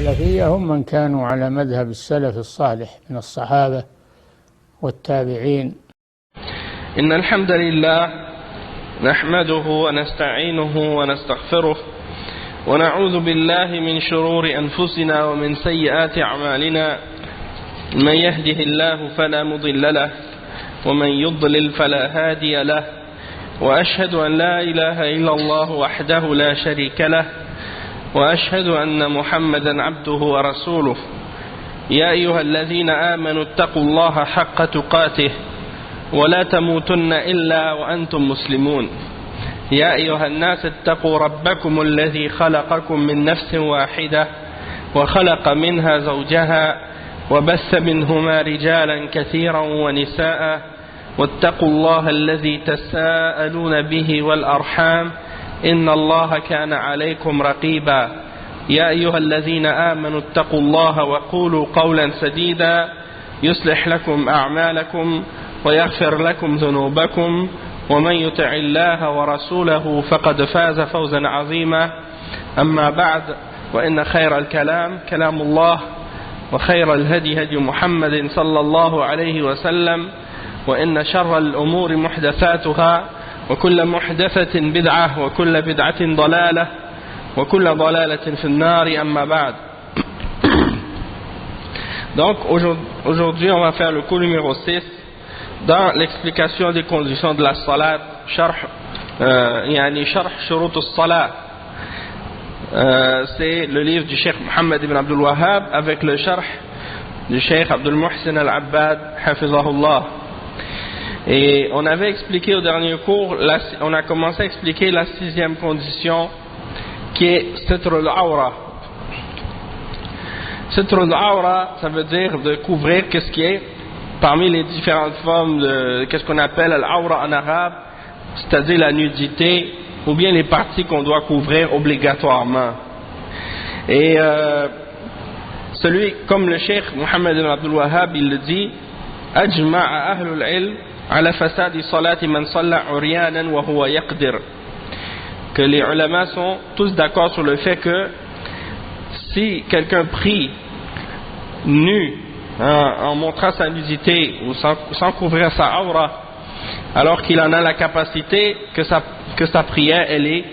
السلفية هم من كانوا على مذهب السلف الصالح من الصحابة والتابعين. إن الحمد لله نحمده ونستعينه ونستغفره ونعوذ بالله من شرور أنفسنا ومن سيئات أعمالنا. من يهده الله فلا مضل له ومن يضلل فلا هادي له، وأشهد أن لا إله إلا الله وحده لا شريك له، وأشهد أن محمدا عبده ورسوله. يا أيها الذين آمنوا اتقوا الله حق تقاته ولا تموتن إلا وأنتم مسلمون. يا أيها الناس اتقوا ربكم الذي خلقكم من نفس واحدة وخلق منها زوجها وبث منهما رجالا كثيرا ونساء، واتقوا الله الذي تساءلون به والأرحام إن الله كان عليكم رقيبا. يا أيها الذين آمنوا اتقوا الله وقولوا قولا سديدا يصلح لكم أعمالكم ويغفر لكم ذنوبكم، ومن يطع الله ورسوله فقد فاز فوزا عظيما. أما بعد، وإن خير الكلام كلام الله، وخير الهدي هدي محمد صلى الله عليه وسلم، وإن شر الأمور محدثاتها، وكل محدثة بدعة، وكل بدعة ضلالة، وكل ضلالة في النار. أما بعد. Donc aujourd'hui on va faire le cours numéro 6 dans l'explication des conditions de la salat, يعني شرح شروط الصلاة. C'est le livre du Cheikh Mohammed ibn Abdul Wahhab avec le sharh du Cheikh Abdul Muhsin al-Abbad hafizahullah. Et on avait expliqué au dernier cours, on a commencé à expliquer la 6e condition qui est Sitr al-Awra. Sitr al-Awra, ça veut dire de couvrir qu'est-ce qui est parmi les différentes formes de qu'est-ce qu'on appelle al-Awra en arabe, c'est-à-dire la nudité ou bien les parties qu'on doit couvrir obligatoirement. Et celui, comme le Cheikh Mohammed ibn Abdul Wahhab, il le dit, ajma'a ahlul ilm ala fasadi salati man salla uryanan wa huwa yaqdir, que les ulama sont tous d'accord sur le fait que si quelqu'un prie nu en montrant sa nudité ou sans couvrir sa aura alors qu'il en a la capacité, que sa prière elle est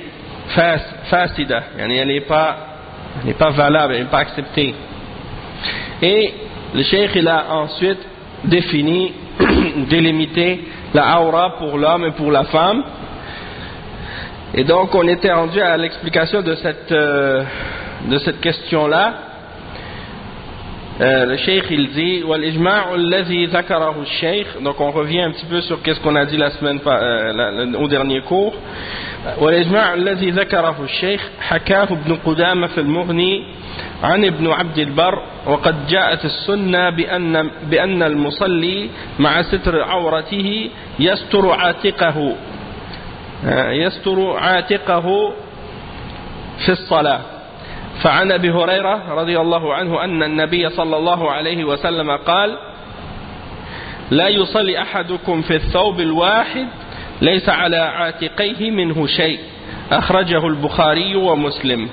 fasida, elle n'est pas valable, elle n'est pas acceptée. Et le cheikh il a ensuite défini, délimité la aura pour l'homme et pour la femme. Et donc on était rendu à l'explication de cette question-là. Le cheikh il dit wal-ijma'u alladhi dhakarahu al-cheikh. Donc on revient un petit peu sur qu'est-ce qu'on a dit la semaine au dernier cours. wal-ijma'u alladhi dhakarahu al-cheikh hakahu ibn Qudama fi al-Mughni عن ابن عبد البر، وقد جاءت السنة بأن المصلي مع ستر عورته يستر عاتقه في الصلاة. فعن أبي هريرة رضي الله عنه أن النبي صلى الله عليه وسلم قال: لا يصلي أحدكم في الثوب الواحد ليس على عاتقيه منه شيء، أخرجه البخاري ومسلم.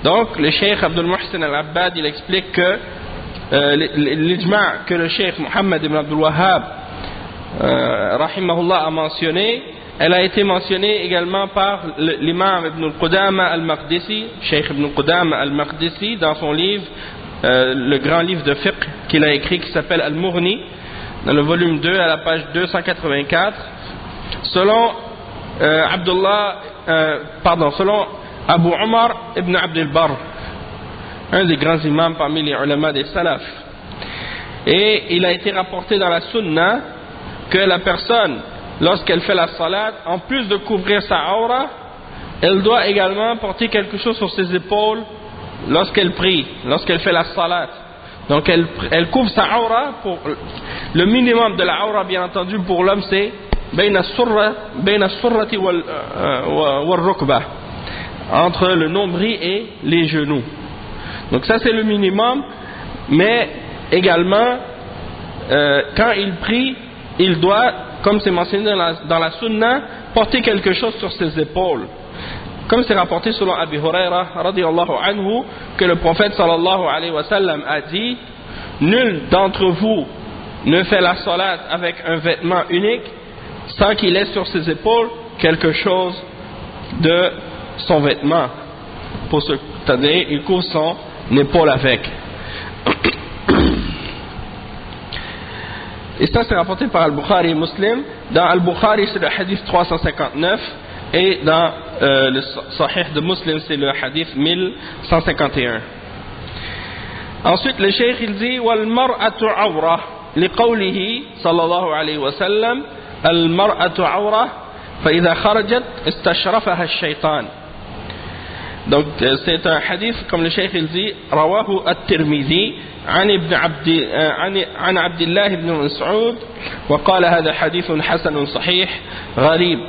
Donc le Cheikh Abdul Muhsin al-Abbad il explique que l'ijma' que le Cheikh Mohammed ibn Abdul Wahhab rahimahullah a mentionné, elle a été mentionnée également par l'imam Ibn Qudama al-Maqdisi, Cheikh Ibn Qudama al-Maqdisi, dans son livre, le grand livre de fiqh qu'il a écrit qui s'appelle Al-Mughni, dans le volume 2 à la page 284, selon selon Abu Omar ibn Abdel Barr, un des grands imams parmi les ulama des salaf. Et il a été rapporté dans la sunna que la personne, lorsqu'elle fait la salat, en plus de couvrir sa aura, elle doit également porter quelque chose sur ses épaules lorsqu'elle prie, lorsqu'elle fait la salat. Donc elle couvre sa aura. Pour le minimum de la aura, bien entendu, pour l'homme, c'est bayna as-surrati wal rukbah, entre le nombril et les genoux. Donc ça c'est le minimum. Mais également quand il prie, il doit, comme c'est mentionné dans la sunna, porter quelque chose sur ses épaules. comme c'est rapporté selon Abi Huraira radiyallahu anhu, que le prophète sallallahu alayhi wa sallam a dit: nul d'entre vous ne fait la salat avec un vêtement unique sans qu'il ait sur ses épaules quelque chose de son vêtement, c'est-à-dire il couvre son épaule avec. Et ça c'est rapporté par Al-Bukhari et Muslim. Dans Al-Bukhari c'est le hadith 359 et dans le Sahih de Muslim c'est le hadith 1151. Ensuite le cheikh il dit: wal mar'atu awra li qawlihi sallallahu alayhi wa sallam al mar'atu awra fa idha kharajat istashrafaha ash-shaytan. Donc c'est un hadith comme le cheikh il dit rawahu at-Tirmidhi عن عبد الله بن مسعود وقال هذا حديث حسن صحيح غريب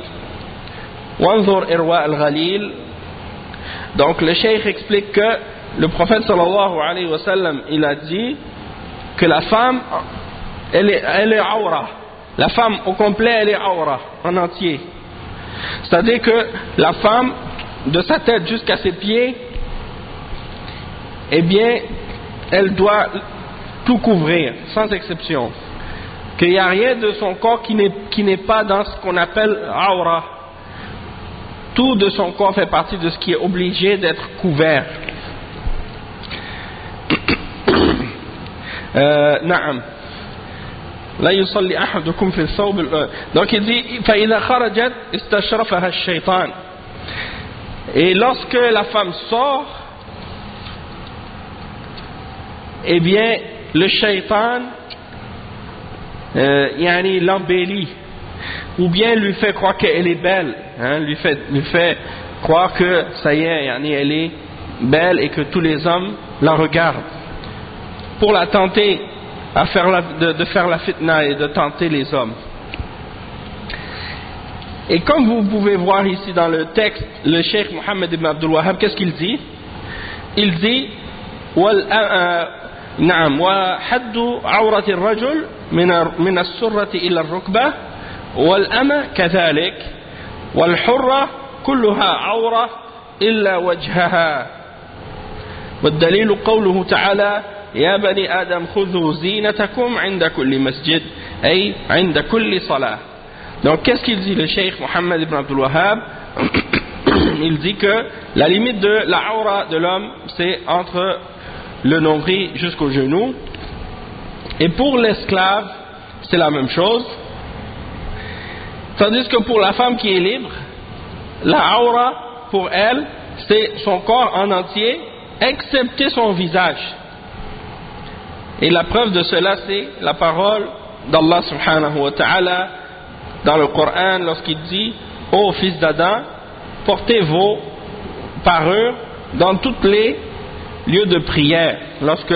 وانظر إرواء الغليل. Donc le cheikh explique que le prophète sallallahu alayhi wa sallam il a dit que la femme elle est awra, la femme au complet elle est awra en entier, c'est-à-dire que la femme de sa tête jusqu'à ses pieds, eh bien elle doit tout couvrir sans exception, qu'il n'y a rien de son corps qui n'est pas dans ce qu'on appelle awra. Tout de son corps fait partie de ce qui est obligé d'être couvert. Naam. La yusalli ahadukum fi thawb. Donc il dit fa idha kharajat istashrafaha ash-shaytan. Et lorsque la femme sort, eh bien le shaytan yani l'embellit ou bien lui fait croire qu'elle est belle, hein, lui fait croire que ça y est, yani elle est belle et que tous les hommes la regardent pour la tenter à faire de faire la fitna et de tenter les hommes. Et comme vous pouvez voir ici dans le texte, le cheikh Mohammed ibn Abdul Wahhab, qu'est-ce qu'il dit? Il dit نعم وحد عورة الرجل من السرة إلى الركبة والأمة كذلك والحرة كلها عورة إلا وجهها والدليل قوله تعالى يا بني آدم خذوا زينتكم عند كل مسجد أي عند كل صلاة. Donc qu'est-ce qu'il dit le cheikh Mohammed ibn Abdul Wahhab? Il dit que la limite de la aura de l'homme c'est entre le nombril jusqu'au genou, et pour l'esclave c'est la même chose, tandis que pour la femme qui est libre, la aura pour elle c'est son corps en entier excepté son visage. Et la preuve de cela c'est la parole d'Allah subhanahu wa ta'ala dans le Coran lorsqu'il dit: ô fils d'Adam, portez vos parures dans toutes les lieu de prière lorsque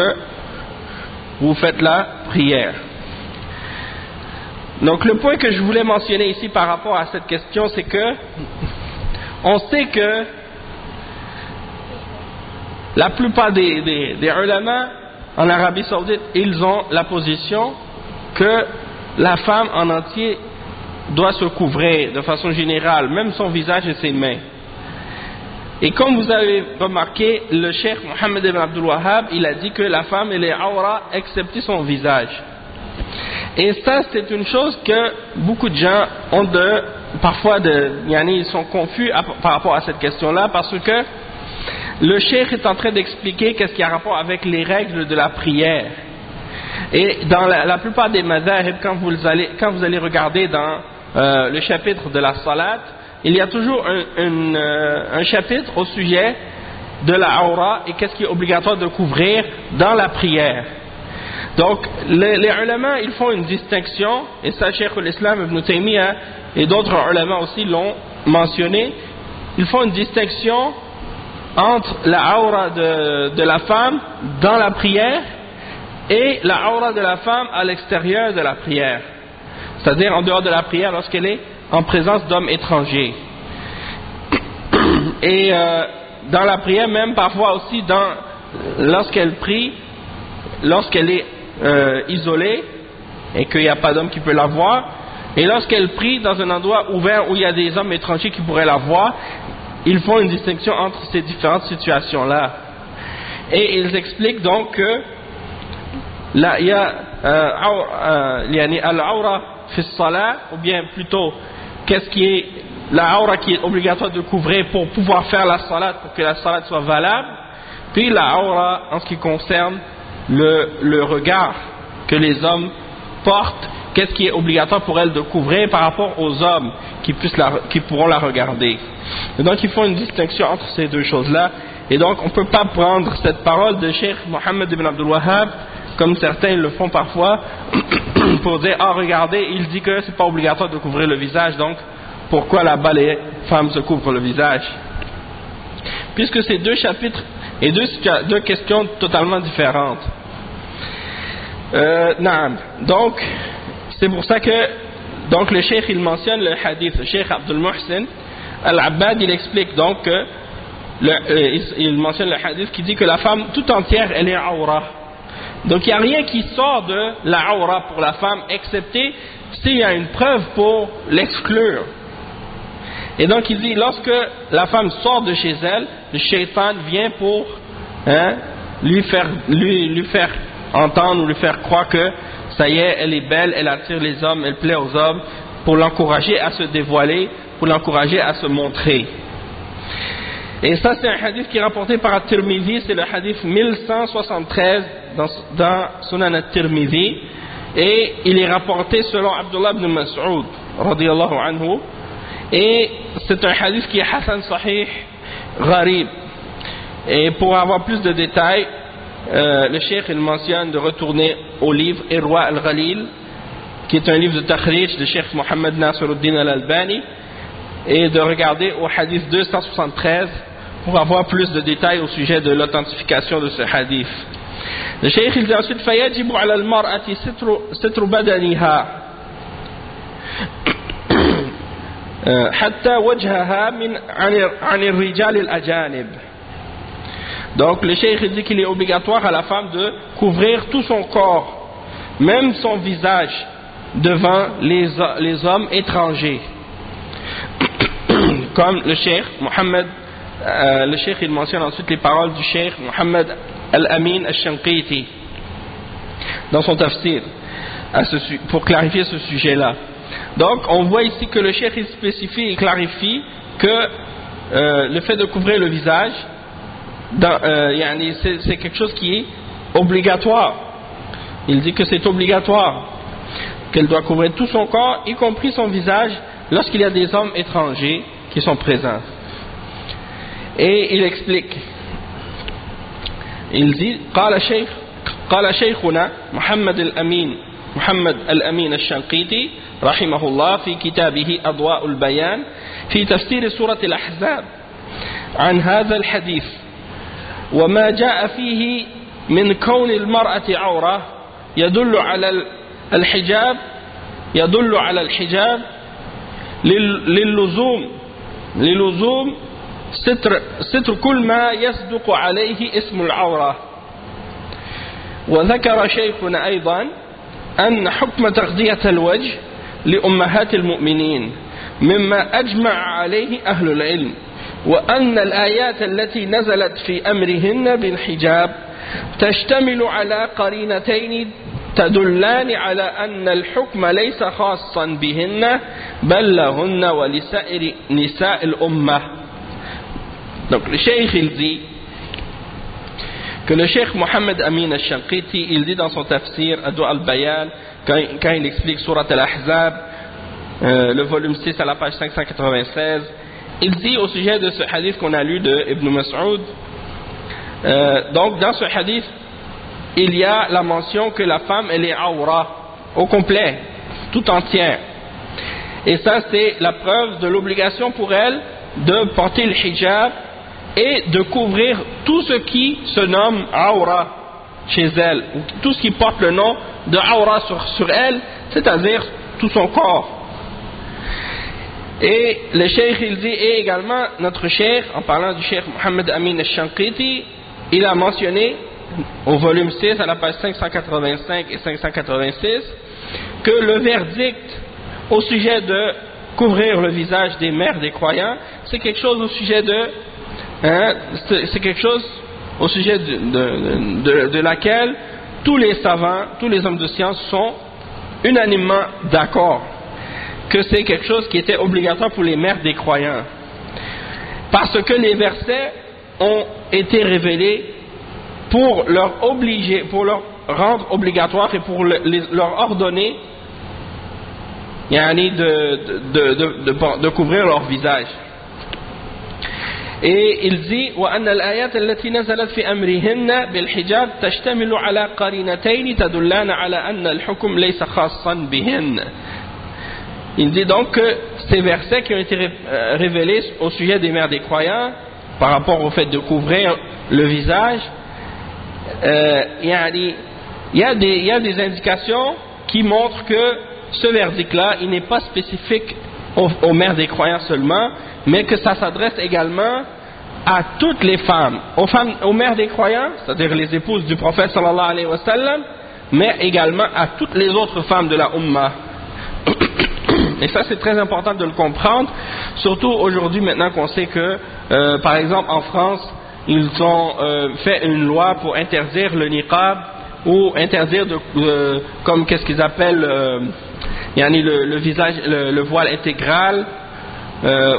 vous faites la prière. Donc le point que je voulais mentionner ici par rapport à cette question, c'est que on sait que la plupart des ulama en Arabie Saoudite, ils ont la position que la femme en entier doit se couvrir de façon générale, même son visage et ses mains. Et comme vous avez remarqué, le cheikh Mohammed ibn Abdul Wahhab, il a dit que la femme elle est awra excepté son visage. Et ça c'est une chose que beaucoup de gens ont parfois ils sont confus par rapport à cette question-là, parce que le cheikh est en train d'expliquer qu'est-ce qui a rapport avec les règles de la prière. Et dans la plupart des madhahib, quand vous allez regarder dans le chapitre de la salat, il y a toujours un chapitre au sujet de la aura et qu'est-ce qui est obligatoire de couvrir dans la prière. Donc les ulama ils font une distinction, et ça Cheikh l'Islam Ibn Taymiyyah et d'autres ulama aussi l'ont mentionné. Ils font une distinction entre la aura de la femme dans la prière et la aura de la femme à l'extérieur de la prière, c'est-à-dire en dehors de la prière lorsqu'elle est en présence d'hommes étrangers. Et dans la prière même parfois aussi lorsqu'elle prie, lorsqu'elle est isolée et qu'il n'y a pas d'homme qui peut la voir, et lorsqu'elle prie dans un endroit ouvert où il y a des hommes étrangers qui pourraient la voir, ils font une distinction entre ces différentes situations-là. Et ils expliquent donc que là, il y a al-awra fi salat, ou bien plutôt, qu'est-ce qui est la awra qui est obligatoire de couvrir pour pouvoir faire la salat, pour que la salat soit valable, puis la awra en ce qui concerne le regard que les hommes portent, qu'est-ce qui est obligatoire pour elles de couvrir par rapport aux hommes qui pourront la regarder. Et donc ils font une distinction entre ces deux choses-là, et donc on ne peut pas prendre cette parole de Cheikh Mohammed ibn Abdul Wahhab, comme certains le font parfois, pour dire, ah regardez, il dit que c'est pas obligatoire de couvrir le visage, donc pourquoi là-bas les femmes se couvrent le visage? Puisque c'est deux chapitres et deux questions totalement différentes. Donc c'est pour ça que donc le cheikh il mentionne le hadith, le cheikh Abdul Muhsin Al-Abbad, il explique donc que il mentionne le hadith qui dit que la femme tout entière elle est awra. Donc il n'y a rien qui sort de la awra pour la femme excepté s'il y a une preuve pour l'exclure. Et donc il dit, lorsque la femme sort de chez elle, le shaitan vient pour lui faire entendre ou lui faire croire que ça y est, elle est belle, elle attire les hommes, elle plaît aux hommes, pour l'encourager à se dévoiler, pour l'encourager à se montrer. Et ça c'est un hadith qui est rapporté par At-Tirmidhi, c'est le hadith 1173 dans Sunan At-Tirmidhi, et il est rapporté selon Abdullah ibn Mas'ud radiyallahu anhu, et c'est un hadith qui est Hassan Sahih Gharib. Et pour avoir plus de détails, le cheikh il mentionne de retourner au livre Irwa al-Ghalil, qui est un livre de takhrij de cheikh Mohammed Nasiruddin al-Albani, et de regarder au hadith 273 pour avoir plus de détails au sujet de l'authentification de ce hadith. Le cheikh il dit ensuite فَيَجِبُ عَلَى الْمَرْأَةِ سِتْرُ بَدَنِهَا حتى وجهها عن الرجال الأجانب. Donc le cheikh dit qu'il est obligatoire à la femme de couvrir tout son corps, même son visage, devant les hommes étrangers. Comme le cheikh Mohammed, le cheikh il mentionne ensuite les paroles du cheikh Mohammed Al-Amin Al-Shanqiti dans son tafsir pour clarifier ce sujet-là. Donc on voit ici que le cheikh il spécifie et clarifie que le fait de couvrir le visage c'est quelque chose qui est obligatoire. Il dit que c'est obligatoire, qu'elle doit couvrir tout son corps, y compris son visage, lorsqu'il y a des hommes étrangers qui sont présents. Et il explique, il dit قال شيخنا محمد الأمين الشنقيطي رحمه الله في كتابه أضواء البيان في تفسير سورة الأحزاب عن هذا الحديث وما جاء فيه من كون المرأة عورة يدل على الحجاب للزوم ستر كل ما يصدق عليه اسم العورة. وذكر شيخنا أيضا أن حكم تغطية الوجه لأمهات المؤمنين مما أجمع عليه أهل العلم، وأن الآيات التي نزلت في أمرهن بالحجاب تشتمل على قرينتين تدلان على أن الحكم ليس خاصا بهن بل لهن ولسائر نساء الأمة. Donc le cheikh il dit que le cheikh Mohammed Amin al-Shanqiti il dit dans son tafsir Adwa al-Bayan quand il explique Surat al-Ahzab le volume 6 à la page 596, il dit au sujet de ce hadith qu'on a lu de Ibn Mas'ud, donc dans ce hadith il y a la mention que la femme elle est awra au complet, tout entière, et ça c'est la preuve de l'obligation pour elle de porter le hijab et de couvrir tout ce qui se nomme awra chez elle, tout ce qui porte le nom de awra sur elle, c'est-à-dire tout son corps. Et le cheikh il dit, et également notre cheikh, en parlant du cheikh Mohammed Amin al-Shanqiti, il a mentionné au volume 6 à la page 585 et 586 que le verdict au sujet de couvrir le visage des mères des croyants, c'est quelque chose au sujet c'est quelque chose au sujet de laquelle tous les savants, tous les hommes de science sont unanimement d'accord que c'est quelque chose qui était obligatoire pour les mères des croyants, parce que les versets ont été révélés pour leur rendre obligatoire et pour leur ordonner de couvrir leur visage. Et il dit وأن الآيات التي نزلت في أمرهن بالحجاب تشتمل على قرينتين تدلان على أن الحكم ليس خاصا بهن. Il dit donc que ces versets qui ont été révélés au sujet des mères des croyants par rapport au fait de couvrir le visage, il y a des indications qui montrent que ce verdict-là, il n'est pas spécifique aux mères des croyants seulement, mais que ça s'adresse également à toutes les femmes, aux mères des croyants, c'est-à-dire les épouses du prophète sallallahu alayhi wa sallam, mais également à toutes les autres femmes de la Ummah. Et ça, c'est très important de le comprendre, surtout aujourd'hui, maintenant qu'on sait que, par exemple, en France, ils ont fait une loi pour interdire le niqab, ou interdire comme qu'est-ce qu'ils appellent le visage, le voile intégral,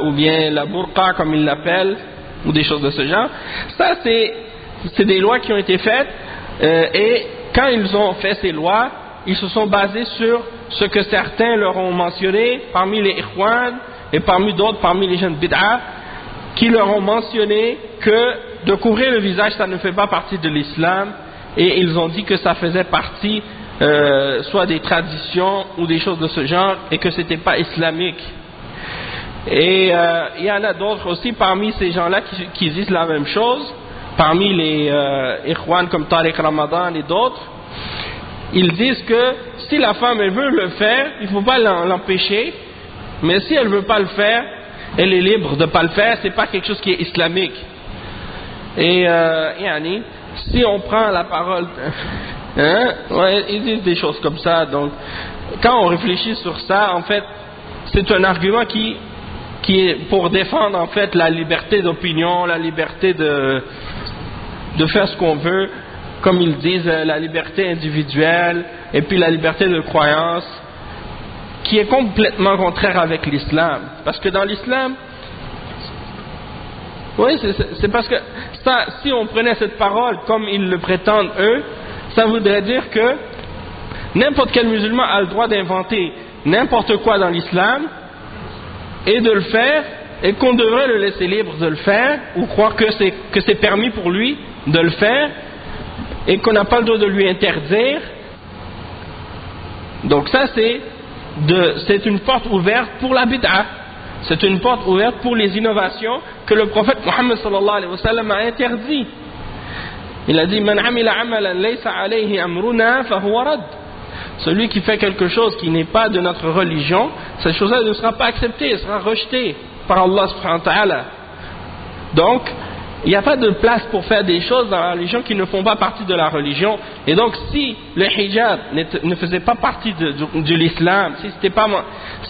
ou bien la burqa comme ils l'appellent, ou des choses de ce genre. Ça, c'est des lois qui ont été faites, et quand ils ont fait ces lois, ils se sont basés sur ce que certains leur ont mentionné parmi les ikhwan et parmi d'autres, parmi les jeunes bid'a, qui leur ont mentionné que de couvrir le visage, ça ne fait pas partie de l'islam, et ils ont dit que ça faisait partie soit des traditions ou des choses de ce genre, et que c'était pas islamique. Et il y en a d'autres aussi parmi ces gens-là qui disent la même chose, parmi les ikhwan comme Tariq Ramadan et d'autres. Ils disent que si la femme elle veut le faire, il ne faut pas l'empêcher, mais si elle ne veut pas le faire, elle est libre de ne pas le faire, c'est pas quelque chose qui est islamique. Et si on prend la parole, ils disent des choses comme ça. Donc, quand on réfléchit sur ça, en fait, c'est un argument qui est pour défendre en fait la liberté d'opinion, la liberté de faire ce qu'on veut, comme ils disent, la liberté individuelle et puis la liberté de croyance, qui est complètement contraire avec l'islam. Parce que dans l'islam, oui, c'est parce que ça, si on prenait cette parole comme ils le prétendent eux, ça voudrait dire que n'importe quel musulman a le droit d'inventer n'importe quoi dans l'islam et de le faire, et qu'on devrait le laisser libre de le faire, ou croire que c'est permis pour lui de le faire, et qu'on n'a pas le droit de lui interdire. Donc ça, c'est une porte ouverte pour la bid'a. C'est une porte ouverte pour les innovations que le prophète Muhammad sallallahu alayhi wa sallam a interdit. Il a dit Man amila amalan laysa alayhi amruna fahuwa rad. Celui qui fait quelque chose qui n'est pas de notre religion, cette chose-là ne sera pas acceptée, elle sera rejetée par Allah subhanahu wa ta'ala. Donc, il n'y a pas de place pour faire des choses dans la religion qui ne font pas partie de la religion. Et donc, si le hijab ne faisait pas partie de l'islam,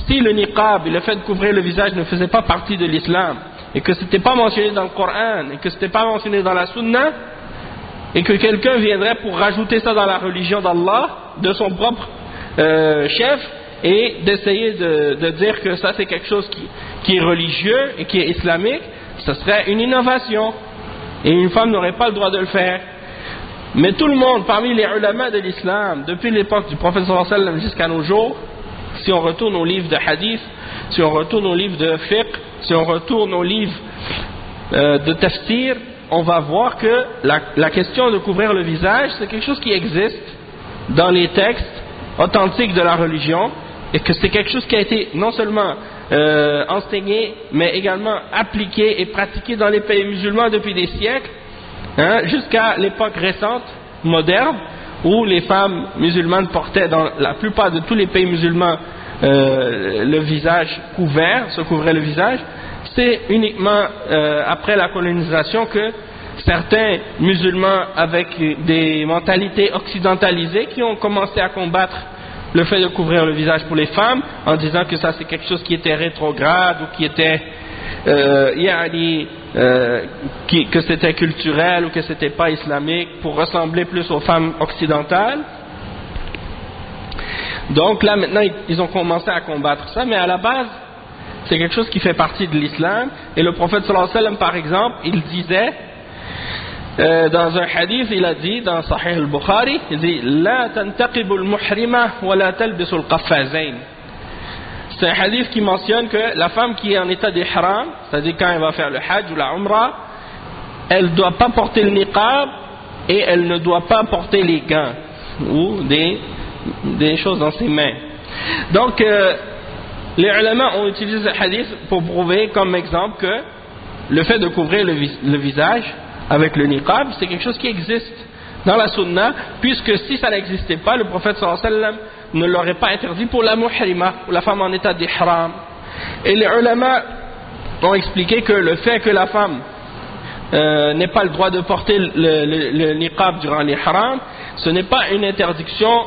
si le niqab et le fait de couvrir le visage ne faisait pas partie de l'islam, et que ce n'était pas mentionné dans le Coran, et que ce n'était pas mentionné dans la Sunna, et que quelqu'un viendrait pour rajouter ça dans la religion d'Allah, de son propre chef, et d'essayer de dire que ça c'est quelque chose qui est religieux et qui est islamique, ce serait une innovation, et une femme n'aurait pas le droit de le faire. Mais tout le monde, parmi les ulama de l'islam, depuis l'époque du prophète sallallahu alayhi wa sallam jusqu'à nos jours, si on retourne aux livres de hadith, si on retourne aux livres de fiqh, si on retourne aux livres de tafsir, on va voir que la question de couvrir le visage, c'est quelque chose qui existe dans les textes authentiques de la religion, et que c'est quelque chose qui a été non seulement enseigné, mais également appliqué et pratiqué dans les pays musulmans depuis des siècles, jusqu'à l'époque récente, moderne, où les femmes musulmanes portaient dans la plupart de tous les pays musulmans le visage couvert, se couvraient le visage. C'est uniquement après la colonisation que certains musulmans avec des mentalités occidentalisées qui ont commencé à combattre le fait de couvrir le visage pour les femmes en disant que ça c'est quelque chose qui était rétrograde ou qui était que c'était culturel ou que c'était pas islamique pour ressembler plus aux femmes occidentales. Donc là maintenant ils ont commencé à combattre ça, mais à la base c'est quelque chose qui fait partie de l'islam. Et le prophète sallallahu alayhi wa sallam par exemple, il disait dans un hadith, il a dit dans Sahih al-Bukhari, il dit la tantaqibu al-muhrima wa la talbisu al-qaffazain. C'est un hadith qui mentionne que la femme qui est en état d'ihram, c'est-à-dire quand elle va faire le hajj ou la umrah, elle ne doit pas porter le niqab et elle ne doit pas porter les gants ou des choses dans ses mains. Donc les ulama ont utilisé ce hadith pour prouver comme exemple que le fait de couvrir le visage avec le niqab, c'est quelque chose qui existe dans la sunna, puisque si ça n'existait pas, le prophète sallallahu alayhi wa sallam ne l'aurait pas interdit pour la muhrima, ou la femme en état d'ihram. Et les ulama ont expliqué que le fait que la femme n'ait pas le droit de porter le niqab durant l'ihram, ce n'est pas une interdiction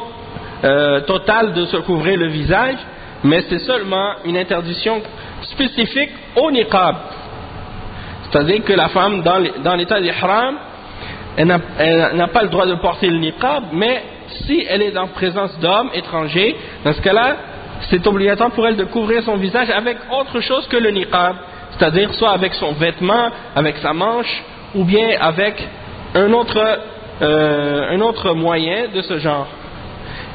totale de se couvrir le visage, mais c'est seulement une interdiction spécifique au niqab. C'est-à-dire que la femme dans l'état d'ihram, elle n'a pas le droit de porter le niqab, mais si elle est en présence d'hommes étrangers, dans ce cas-là, c'est obligatoire pour elle de couvrir son visage avec autre chose que le niqab, c'est-à-dire soit avec son vêtement, avec sa manche, ou bien avec un autre moyen de ce genre.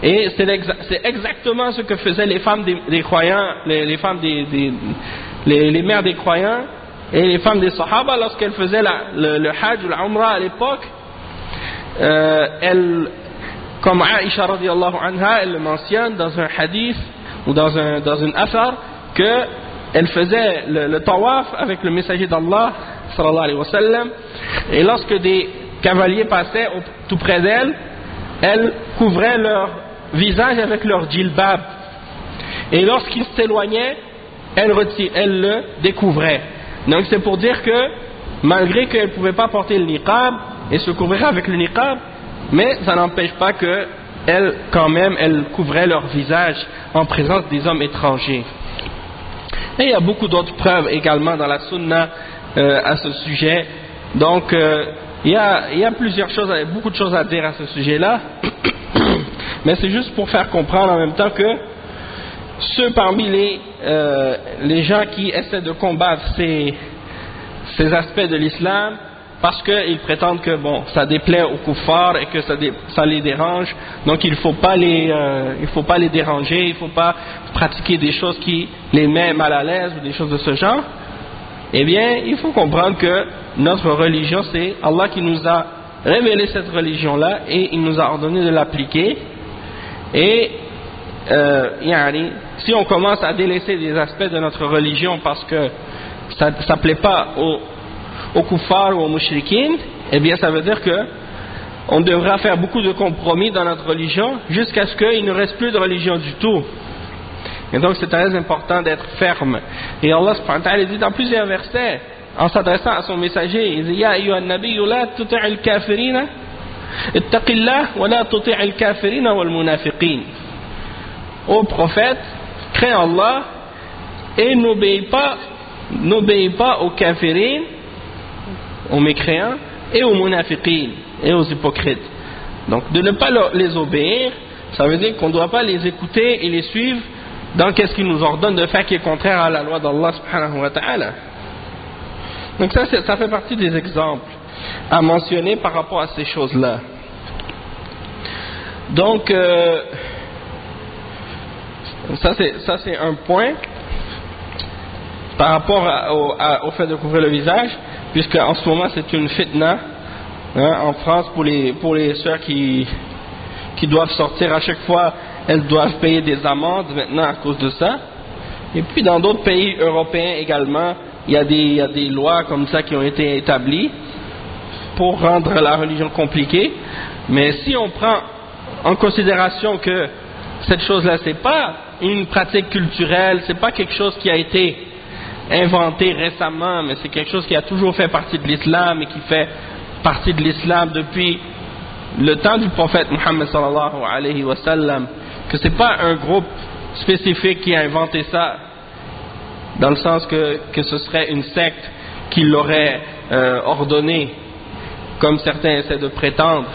Et c'est exactement ce que faisaient les femmes des croyants, les femmes les mères des croyants et les femmes des sahaba lorsqu'elles faisaient le hajj ou la umrah à l'époque. Comme Aïcha radiallahu anha, elle le mentionne dans un hadith ou dans une athar, qu'elle faisait le tawaf avec le messager d'Allah sallallahu alayhi wa sallam, et lorsque des cavaliers passaient tout près d'elle, elle couvrait leur visage avec leur djilbab, et lorsqu'ils s'éloignaient, elle le découvrait. Donc c'est pour dire que malgré qu'elle ne pouvait pas porter le niqab et se couvrir avec le niqab, mais ça n'empêche pas que elle couvrait leur visage en présence des hommes étrangers. Et il y a beaucoup d'autres preuves également dans la sunna à ce sujet. Donc il y a plusieurs choses, beaucoup de choses à dire à ce sujet-là, mais c'est juste pour faire comprendre en même temps que ceux parmi les gens qui essaient de combattre ces aspects de l'islam, parce qu'ils prétendent que bon, ça déplaît aux kuffars et que ça les dérange, donc il faut pas les déranger, il faut pas pratiquer des choses qui les mettent mal à l'aise ou des choses de ce genre. Eh bien, il faut comprendre que notre religion, c'est Allah qui nous a révélé cette religion-là et il nous a ordonné de l'appliquer. Et si on commence à délaisser des aspects de notre religion parce que ça ne plaît pas aux kuffars ou aux mushrikines, eh bien ça veut dire que on devra faire beaucoup de compromis dans notre religion jusqu'à ce qu'il ne reste plus de religion du tout. Et donc c'est très important d'être ferme. Et Allah subhanahu wa ta'ala dit dans plusieurs versets, en s'adressant à son messager, il dit Ya ayyuhan nabiyyu la tuti'il kafirina ittaqillah wa la tuti'il kafirina wal munafiqin. Ô prophète, crains Allah et n'obéis pas aux kafirines, aux mécréants, et aux munafiqin, et aux hypocrites. Donc de ne pas les obéir, ça veut dire qu'on ne doit pas les écouter et les suivre dans qu'est-ce qu'ils nous ordonnent de faire qui est contraire à la loi d'Allah subhanahu wa ta'ala. Donc ça fait partie des exemples à mentionner par rapport à ces choses-là. Donc ça c'est un point par rapport au fait de couvrir le visage, puisque en ce moment c'est une fitna en France pour les sœurs qui doivent sortir à chaque fois, elles doivent payer des amendes maintenant à cause de ça. Et puis dans d'autres pays européens également, il y a des lois comme ça qui ont été établies pour rendre la religion compliquée. Mais si on prend en considération que cette chose-là, c'est pas une pratique culturelle, c'est pas quelque chose qui a été inventé récemment, mais c'est quelque chose qui a toujours fait partie de l'islam et qui fait partie de l'islam depuis le temps du prophète Muhammad sallallahu alayhi wa sallam, que c'est pas un groupe spécifique qui a inventé ça, dans le sens que ce serait une secte qui l'aurait ordonné, comme certains essaient de prétendre,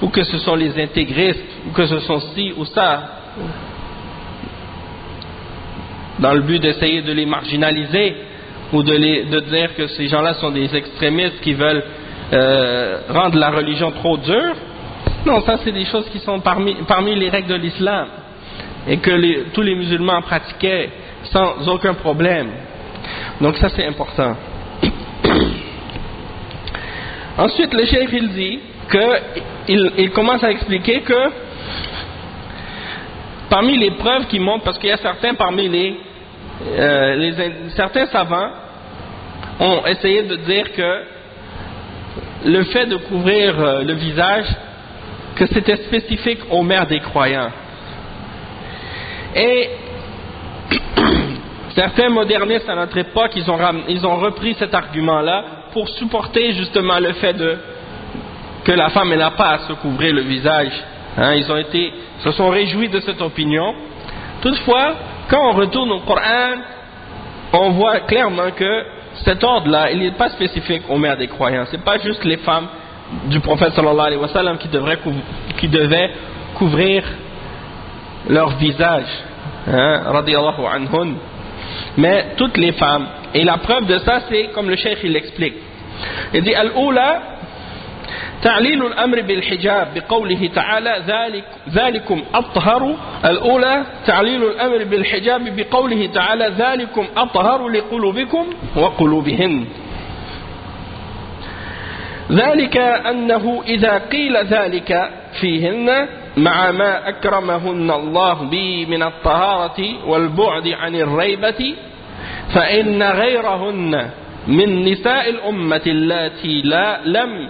ou que ce sont les intégristes, ou que ce sont ci ou ça, dans le but d'essayer de les marginaliser, ou de dire que ces gens-là sont des extrémistes qui veulent rendre la religion trop dure. Non, ça c'est des choses qui sont parmi les règles de l'islam, et que tous les musulmans pratiquaient sans aucun problème. Donc ça c'est important. Ensuite le cheikh il dit qu'il commence à expliquer que parmi les preuves qui montrent, parce qu'il y a certains parmi certains savants ont essayé de dire que le fait de couvrir le visage, que c'était spécifique aux mères des croyants. Et certains modernistes à notre époque, ils ont repris cet argument-là pour supporter justement le fait que la femme n'a pas à se couvrir le visage. Hein, ils se sont réjouis de cette opinion. Toutefois, quand on retourne au Coran, on voit clairement que cet ordre-là, il n'est pas spécifique aux mères des croyants. C'est pas juste les femmes du prophète sallallahu alayhi wa sallam qui devaient couvrir leur visage, hein, radiyallahu anhun, mais toutes les femmes. Et la preuve de ça, c'est comme le cheikh il l'explique. Il dit al-oula تعليل الأمر بالحجاب بقوله تعالى ذلكم أطهر. الأولى تعليل الأمر بالحجاب بقوله تعالى ذلكم أطهر لقلوبكم وقلوبهن. ذلك أنه إذا قيل ذلك فيهن مع ما أكرمهن الله به من الطهارة والبعد عن الريبة فإن غيرهن من نساء الأمة اللاتي لم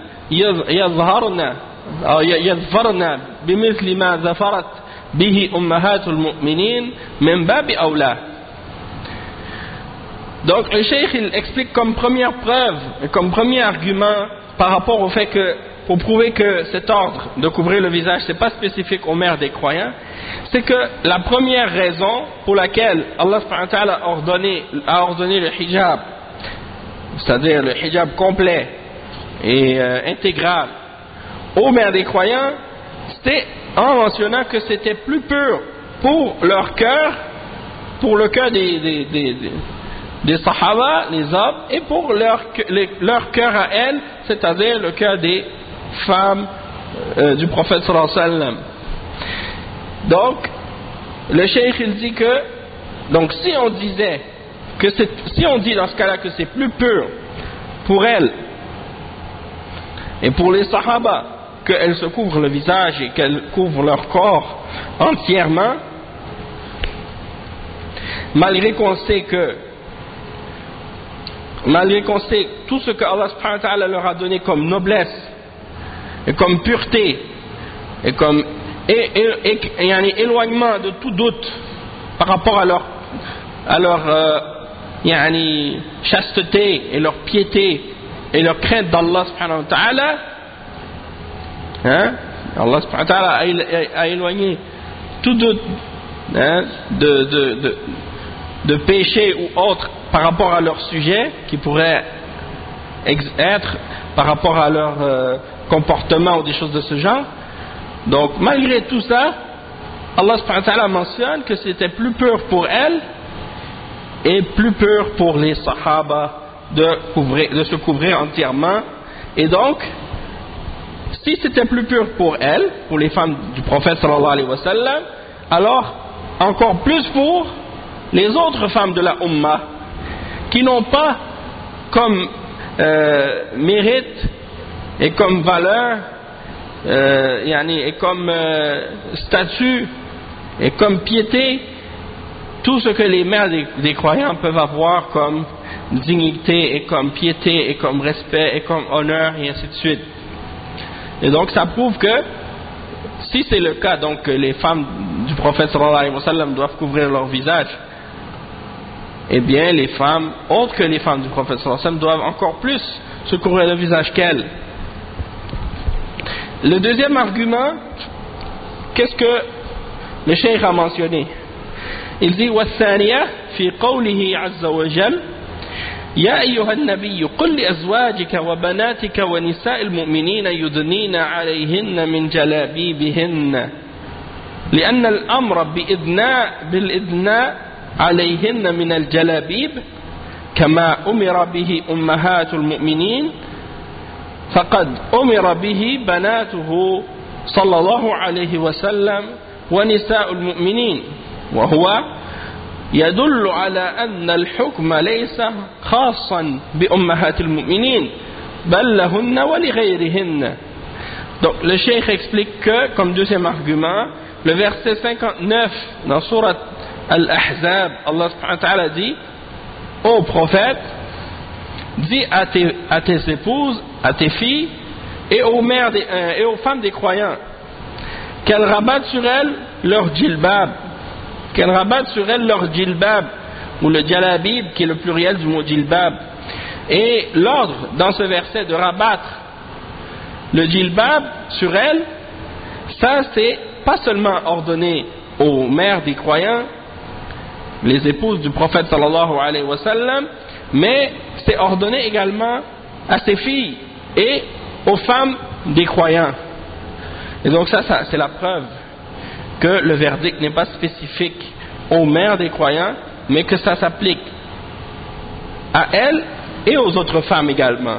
يظفرن بمثل ما ظفرت به أمهات المؤمنين من باب أولى. Donc le cheikh il explique comme première preuve, comme premier argument par rapport au fait que, pour prouver que cet ordre de couvrir le visage c'est pas spécifique aux mères des croyants, c'est que la première raison pour laquelle Allah subhanahu wa ta'ala a ordonné le hijab, c'est-à-dire le hijab complet et intégral aux mères des croyants, c'était en mentionnant que c'était plus pur pour leur cœur, pour le cœur des sahaba, les hommes, et pour leur cœur à elles, c'est-à-dire le cœur des femmes du prophète sallallahu alayhi wa sallam. Donc le cheikh il dit que, donc si on disait que si on dit dans ce cas-là que c'est plus pur pour elles et pour les sahaba qu'elles se couvrent le visage et qu'elles couvrent leur corps entièrement, malgré qu'on sait tout ce que Allah subhanahu wa ta'ala leur a donné comme noblesse et comme pureté et comme éloignement de tout doute par rapport à leur chasteté et leur piété et leur crainte d'Allah subhanahu wa ta'ala, hein? Allah subhanahu wa ta'ala a éloigné tout doute, hein, de péché ou autre par rapport à leur sujet qui pourrait être par rapport à leur comportement ou des choses de ce genre. Donc malgré tout ça, Allah subhanahu wa ta'ala mentionne que c'était plus pur pour elles et plus pur pour les sahaba de se couvrir entièrement. Et donc si c'était plus pur pour elles, pour les femmes du prophète sallallahu alayhi wa sallam, alors encore plus pour les autres femmes de la Ummah qui n'ont pas comme mérite et comme valeur et comme statut et comme piété tout ce que les mères des croyants peuvent avoir comme dignité et comme piété et comme respect et comme honneur et ainsi de suite. Et donc ça prouve que si c'est le cas, donc que les femmes du prophète sallallahu alayhi wa sallam doivent couvrir leur visage, eh bien les femmes autres que les femmes du prophète sallallahu alayhi wa sallam doivent encore plus se couvrir le visage qu'elles. Le deuxième argument, qu'est-ce que le cheikh a mentionné. Il dit والثانية في قوله عز وجل يا أيها النبي قل لأزواجك وبناتك ونساء المؤمنين يدنين عليهن من جلابيبهن لأن الأمر بالإدناء عليهن من الجلابيب كما أمر به أمهات المؤمنين فقد أمر به بناته صلى الله عليه وسلم ونساء المؤمنين وهو يدل على أن الحكم ليس خاصا بأمهات المؤمنين بل لهن ولغيرهن. Donc le cheikh explique que, comme deuxième argument, le verset 59 dans Surat Al-Ahzab, Allah subhanahu wa ta'ala dit: ô prophète, dis à tes épouses, à tes filles et aux mères et aux femmes des croyants qu'elles rabattent sur elles leur djilbab, ou le jalabib qui est le pluriel du mot djilbab. Et l'ordre dans ce verset de rabattre le djilbab sur elles, ça c'est pas seulement ordonné aux mères des croyants, les épouses du prophète sallallahu alayhi wa sallam, mais c'est ordonné également à ses filles et aux femmes des croyants. Et donc ça c'est la preuve que le verdict n'est pas spécifique aux mères des croyants, mais que ça s'applique à elles et aux autres femmes également.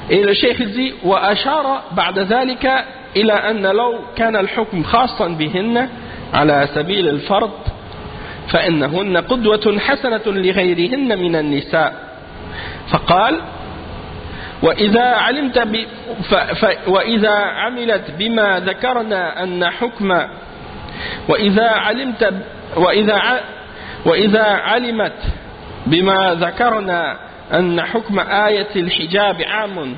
Et le cheikh dit وأشار بعد ذلك إلى أن لو كان الحكم خاصا بهن على سبيل الفرض فإنهن قدوة حسنة لغيرهن من النساء فقال وإذا عملت بما ذكرنا أن حكم وإذا علمت بما ذكرنا أن حكم آية الحجاب عام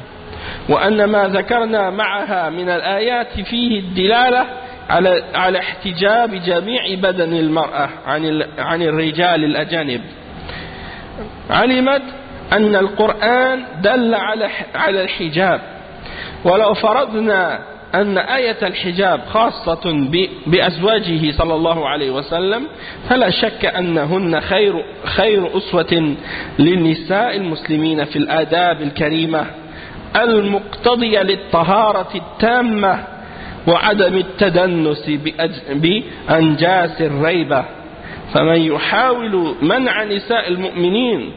وأن ما ذكرنا معها من الآيات فيه الدلالة على احتجاب جميع بدن المرأة عن الرجال الأجانب علمت أن القرآن دل على الحجاب ولو فرضنا أن آية الحجاب خاصة بأزواجه صلى الله عليه وسلم فلا شك أنهن خير أسوة للنساء المسلمين في الآداب الكريمة المقتضية للطهارة التامة وعدم التدنس بأنجاس الريبة فمن يحاول منع نساء المؤمنين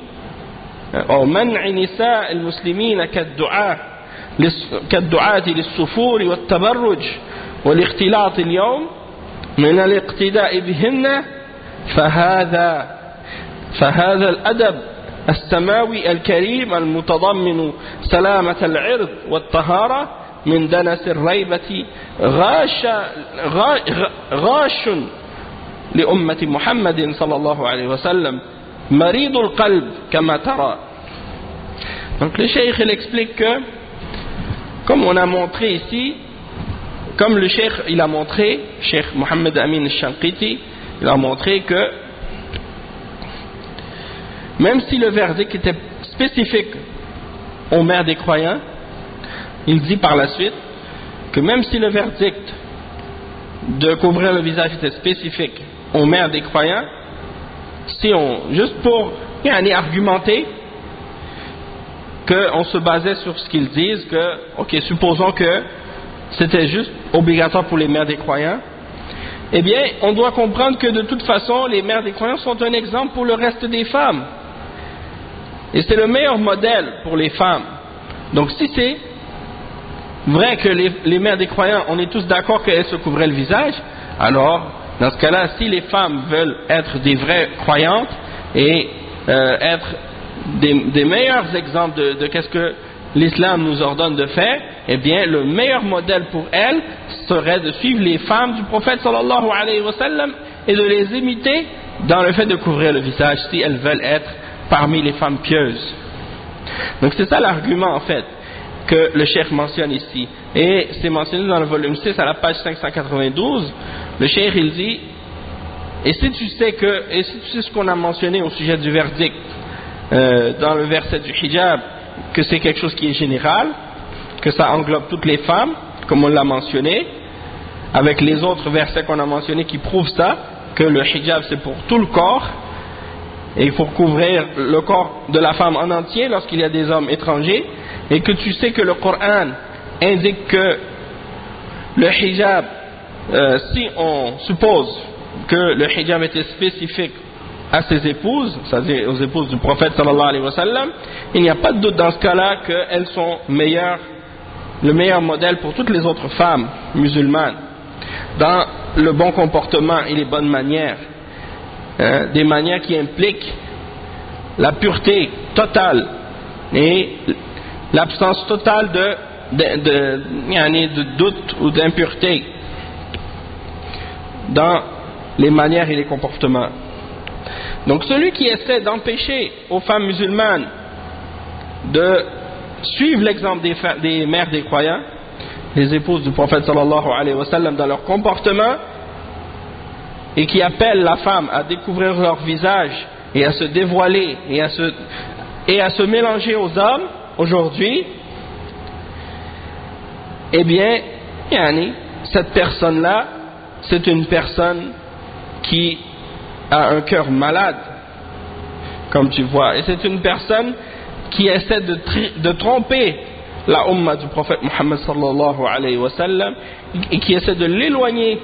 أو منع نساء المسلمين كالدعاة للسفور والتبرج والاختلاط اليوم من الاقتداء بهن فهذا الأدب السماوي الكريم المتضمن سلامة العرض والطهارة من دنس الريبة غاش لأمة محمد صلى الله عليه وسلم مريض القلب كما ترى. Donc le cheikh il explique que, comme on a montré ici, comme le cheikh il a montré, cheikh Mohammed Amin al-Shanqiti, il a montré que même si le verdict était spécifique aux mères des croyants, il dit par la suite que même si le verdict de couvrir le visage était spécifique aux mères des croyants, si on, juste pour argumenter, qu'on se basait sur ce qu'ils disent, que, ok, supposons que c'était juste obligatoire pour les mères des croyants, eh bien, on doit comprendre que de toute façon, les mères des croyants sont un exemple pour le reste des femmes. Et c'est le meilleur modèle pour les femmes. Donc, si c'est vrai que les mères des croyants, on est tous d'accord qu'elles se couvraient le visage, alors, dans ce cas-là, si les femmes veulent être des vraies croyantes et être des meilleurs exemples de qu'est-ce que l'islam nous ordonne de faire, eh bien, le meilleur modèle pour elles serait de suivre les femmes du prophète sallallahu alayhi wa sallam et de les imiter dans le fait de couvrir le visage si elles veulent être parmi les femmes pieuses. Donc c'est ça l'argument en fait que le cheikh mentionne ici, et c'est mentionné dans le volume 6 à la page 592. Le cheikh il dit, et si tu sais ce qu'on a mentionné au sujet du verdict dans le verset du hijab, que c'est quelque chose qui est général, que ça englobe toutes les femmes comme on l'a mentionné, avec les autres versets qu'on a mentionnés qui prouvent ça, que le hijab c'est pour tout le corps, et il faut couvrir le corps de la femme en entier lorsqu'il y a des hommes étrangers, et que tu sais que le Coran indique que le hijab, si on suppose que le hijab était spécifique à ses épouses, c'est-à-dire aux épouses du prophète sallallahu alayhi wa sallam, il n'y a pas de doute dans ce cas-là qu'elles sont le meilleur modèle pour toutes les autres femmes musulmanes dans le bon comportement et les bonnes manières, des manières qui impliquent la pureté totale et l'absence totale de doute ou d'impureté dans les manières et les comportements. Donc celui qui essaie d'empêcher aux femmes musulmanes de suivre l'exemple des mères des croyants, les épouses du prophète sallallahu alayhi wa sallam dans leur comportement, et qui appelle la femme à découvrir leur visage et à se dévoiler et à se mélanger aux hommes aujourd'hui, eh bien, cette personne-là, c'est une personne qui a un cœur malade, comme tu vois, et c'est une personne qui essaie de tromper la umma du prophète Muhammad sallallahu alayhi wa sallam, et qui essaie de l'éloigner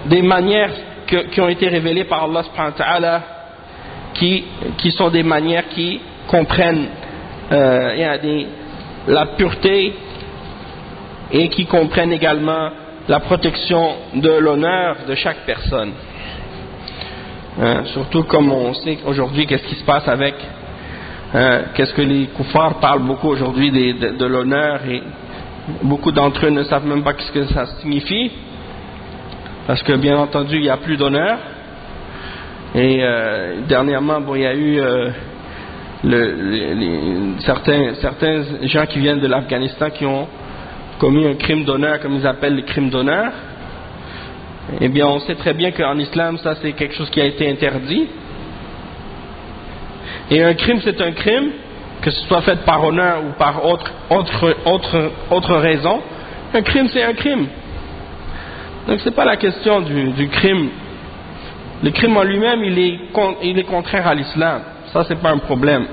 des manières qui ont été révélées par Allah subhanahu wa ta'ala, qui sont des manières qui comprennent la pureté et qui comprennent également la protection de l'honneur de chaque personne. Surtout comme on sait aujourd'hui qu'est-ce qui se passe avec qu'est-ce que les koufars parlent beaucoup aujourd'hui de l'honneur, et beaucoup d'entre eux ne savent même pas ce que ça signifie, parce que bien entendu il n'y a plus d'honneur. Et dernièrement il y a eu certains gens qui viennent de l'Afghanistan qui ont commis un crime d'honneur, comme ils appellent le crime d'honneur. Eh bien on sait très bien qu'en islam ça c'est quelque chose qui a été interdit, et un crime c'est un crime, que ce soit fait par honneur ou par autre raison. Un crime c'est un crime. Donc c'est pas la question du crime. Le crime en lui-même il est contraire à l'islam, ça c'est pas un problème.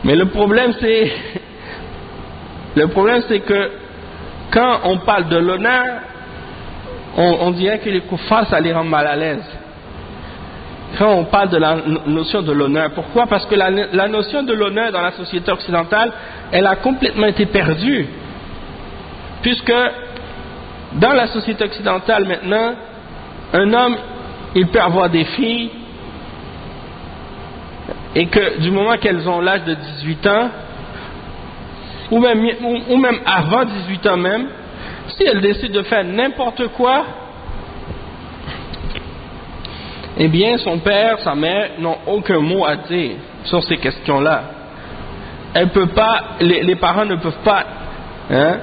Mais le problème c'est que quand on parle de l'honneur, on dirait que les koufars ça les rend mal à l'aise quand on parle de la notion de l'honneur. Pourquoi? Parce que la notion de l'honneur dans la société occidentale, elle a complètement été perdue, puisque dans la société occidentale maintenant, un homme il peut avoir des filles, et que du moment qu'elles ont l'âge de 18 ans, ou même avant 18 ans même, si elles décident de faire n'importe quoi, eh bien son père, sa mère n'ont aucun mot à dire sur ces questions-là. Les parents ne peuvent pas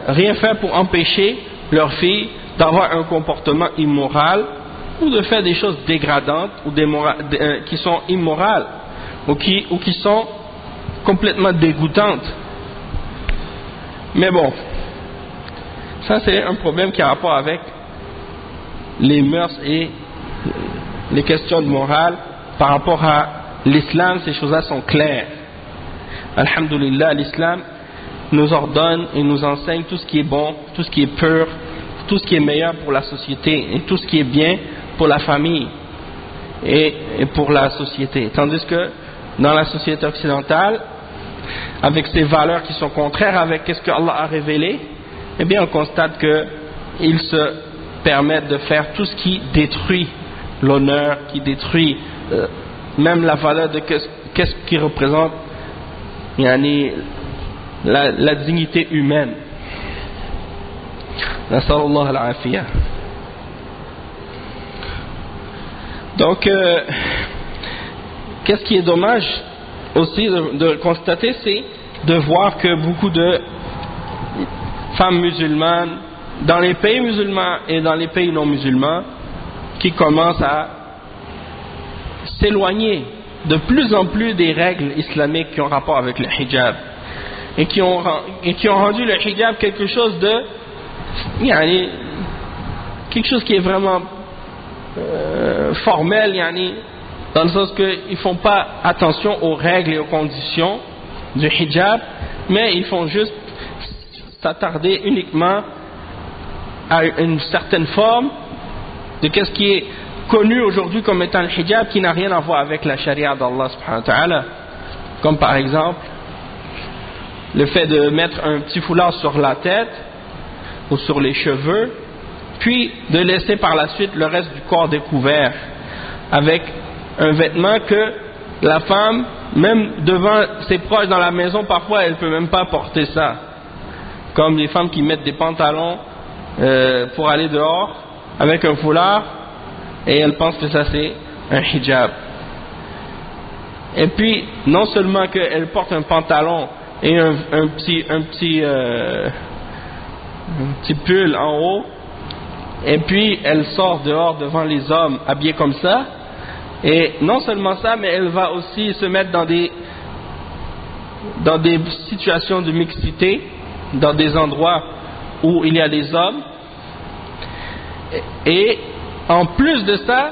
rien faire pour empêcher leur fille d'avoir un comportement immoral, ou de faire des choses dégradantes ou qui sont immorales, ou qui sont complètement dégoûtantes. Mais bon, ça c'est un problème qui a rapport avec les mœurs et les questions de morale. Par rapport à l'islam, ces choses-là sont claires. Alhamdulillah, l'islam nous ordonne et nous enseigne tout ce qui est bon, tout ce qui est pur, tout ce qui est meilleur pour la société, et tout ce qui est bien pour la famille et pour la société. Tandis que dans la société occidentale, avec ces valeurs qui sont contraires avec ce que Allah a révélé, eh bien on constate qu'ils se permettent de faire tout ce qui détruit l'honneur, qui détruit même la valeur de qu'est-ce qui représente la dignité humaine. Nasallallahu al-afiyah. Donc qu'est-ce qui est dommage aussi de constater, c'est de voir que beaucoup de femmes musulmanes dans les pays musulmans et dans les pays non musulmans qui commencent à s'éloigner de plus en plus des règles islamiques qui ont rapport avec le hijab, et qui ont rendu le hijab quelque chose quelque chose qui est vraiment formel, dans le sens qu'ils ne font pas attention aux règles et aux conditions du hijab, mais ils font juste s'attarder uniquement à une certaine forme de qu'est-ce qui est connu aujourd'hui comme étant le hijab, qui n'a rien à voir avec la charia d'Allah subhanahu wa ta'ala, comme par exemple le fait de mettre un petit foulard sur la tête ou sur les cheveux, puis de laisser par la suite le reste du corps découvert avec un vêtement que la femme, même devant ses proches dans la maison, parfois elle ne peut même pas porter ça, comme les femmes qui mettent des pantalons pour aller dehors avec un foulard et elles pensent que ça c'est un hijab. Et puis non seulement qu'elles portent un pantalon et un petit pull en haut, et puis elle sort dehors devant les hommes habillée comme ça, et non seulement ça, mais elle va aussi se mettre dans des situations de mixité, dans des endroits où il y a des hommes, et en plus de ça,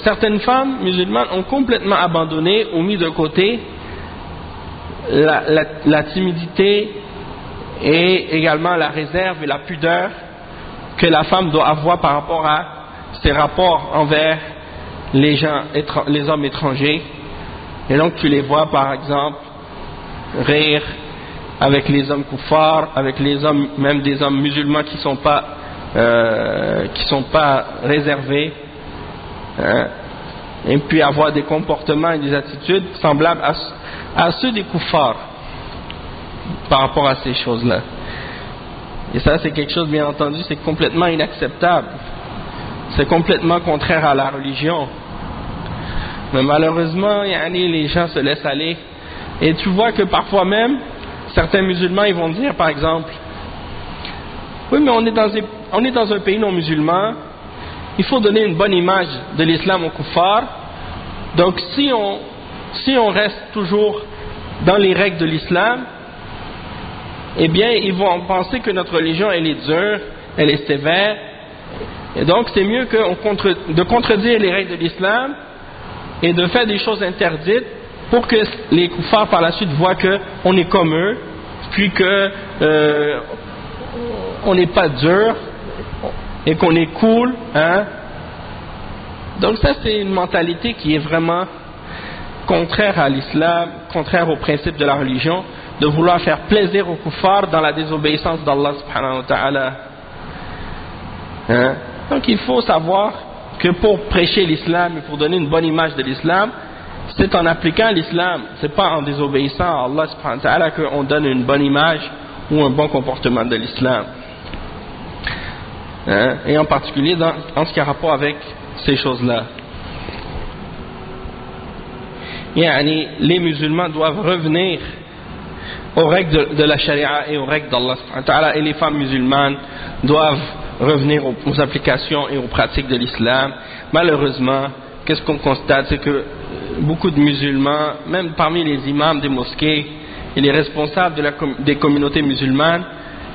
certaines femmes musulmanes ont complètement abandonné ou mis de côté la timidité et également la réserve et la pudeur que la femme doit avoir par rapport à ses rapports envers les hommes étrangers. Et donc tu les vois par exemple rire avec les hommes kuffars, avec les hommes, même des hommes musulmans qui sont pas réservés, et puis avoir des comportements et des attitudes semblables à ceux des kuffars par rapport à ces choses-là. Et ça c'est quelque chose, bien entendu, c'est complètement inacceptable, c'est complètement contraire à la religion, mais malheureusement les gens se laissent aller. Et tu vois que parfois même certains musulmans ils vont dire par exemple, oui mais on est dans un pays non musulman, il faut donner une bonne image de l'islam aux kuffars, donc si on reste toujours dans les règles de l'islam, eh bien ils vont penser que notre religion elle est dure, elle est sévère, et donc c'est mieux de contredire les règles de l'islam et de faire des choses interdites pour que les kuffars par la suite voient qu'on est comme eux, puis que on n'est pas dur et qu'on est cool, Donc ça c'est une mentalité qui est vraiment contraire à l'islam, contraire aux principes de la religion, de vouloir faire plaisir aux kuffars dans la désobéissance d'Allah subhanahu wa ta'ala. Donc il faut savoir que pour prêcher l'islam et pour donner une bonne image de l'islam, c'est en appliquant l'islam, c'est pas en désobéissant à Allah subhanahu wa ta'ala qu'on donne une bonne image ou un bon comportement de l'islam. Et en particulier en ce qui a rapport avec ces choses-là. Les musulmans doivent revenir aux règles de la charia et aux règles d'Allah subhanahu wa ta'ala, et les femmes musulmanes doivent revenir aux applications et aux pratiques de l'islam. Malheureusement, qu'est-ce qu'on constate, c'est que beaucoup de musulmans, même parmi les imams des mosquées et les responsables des communautés musulmanes,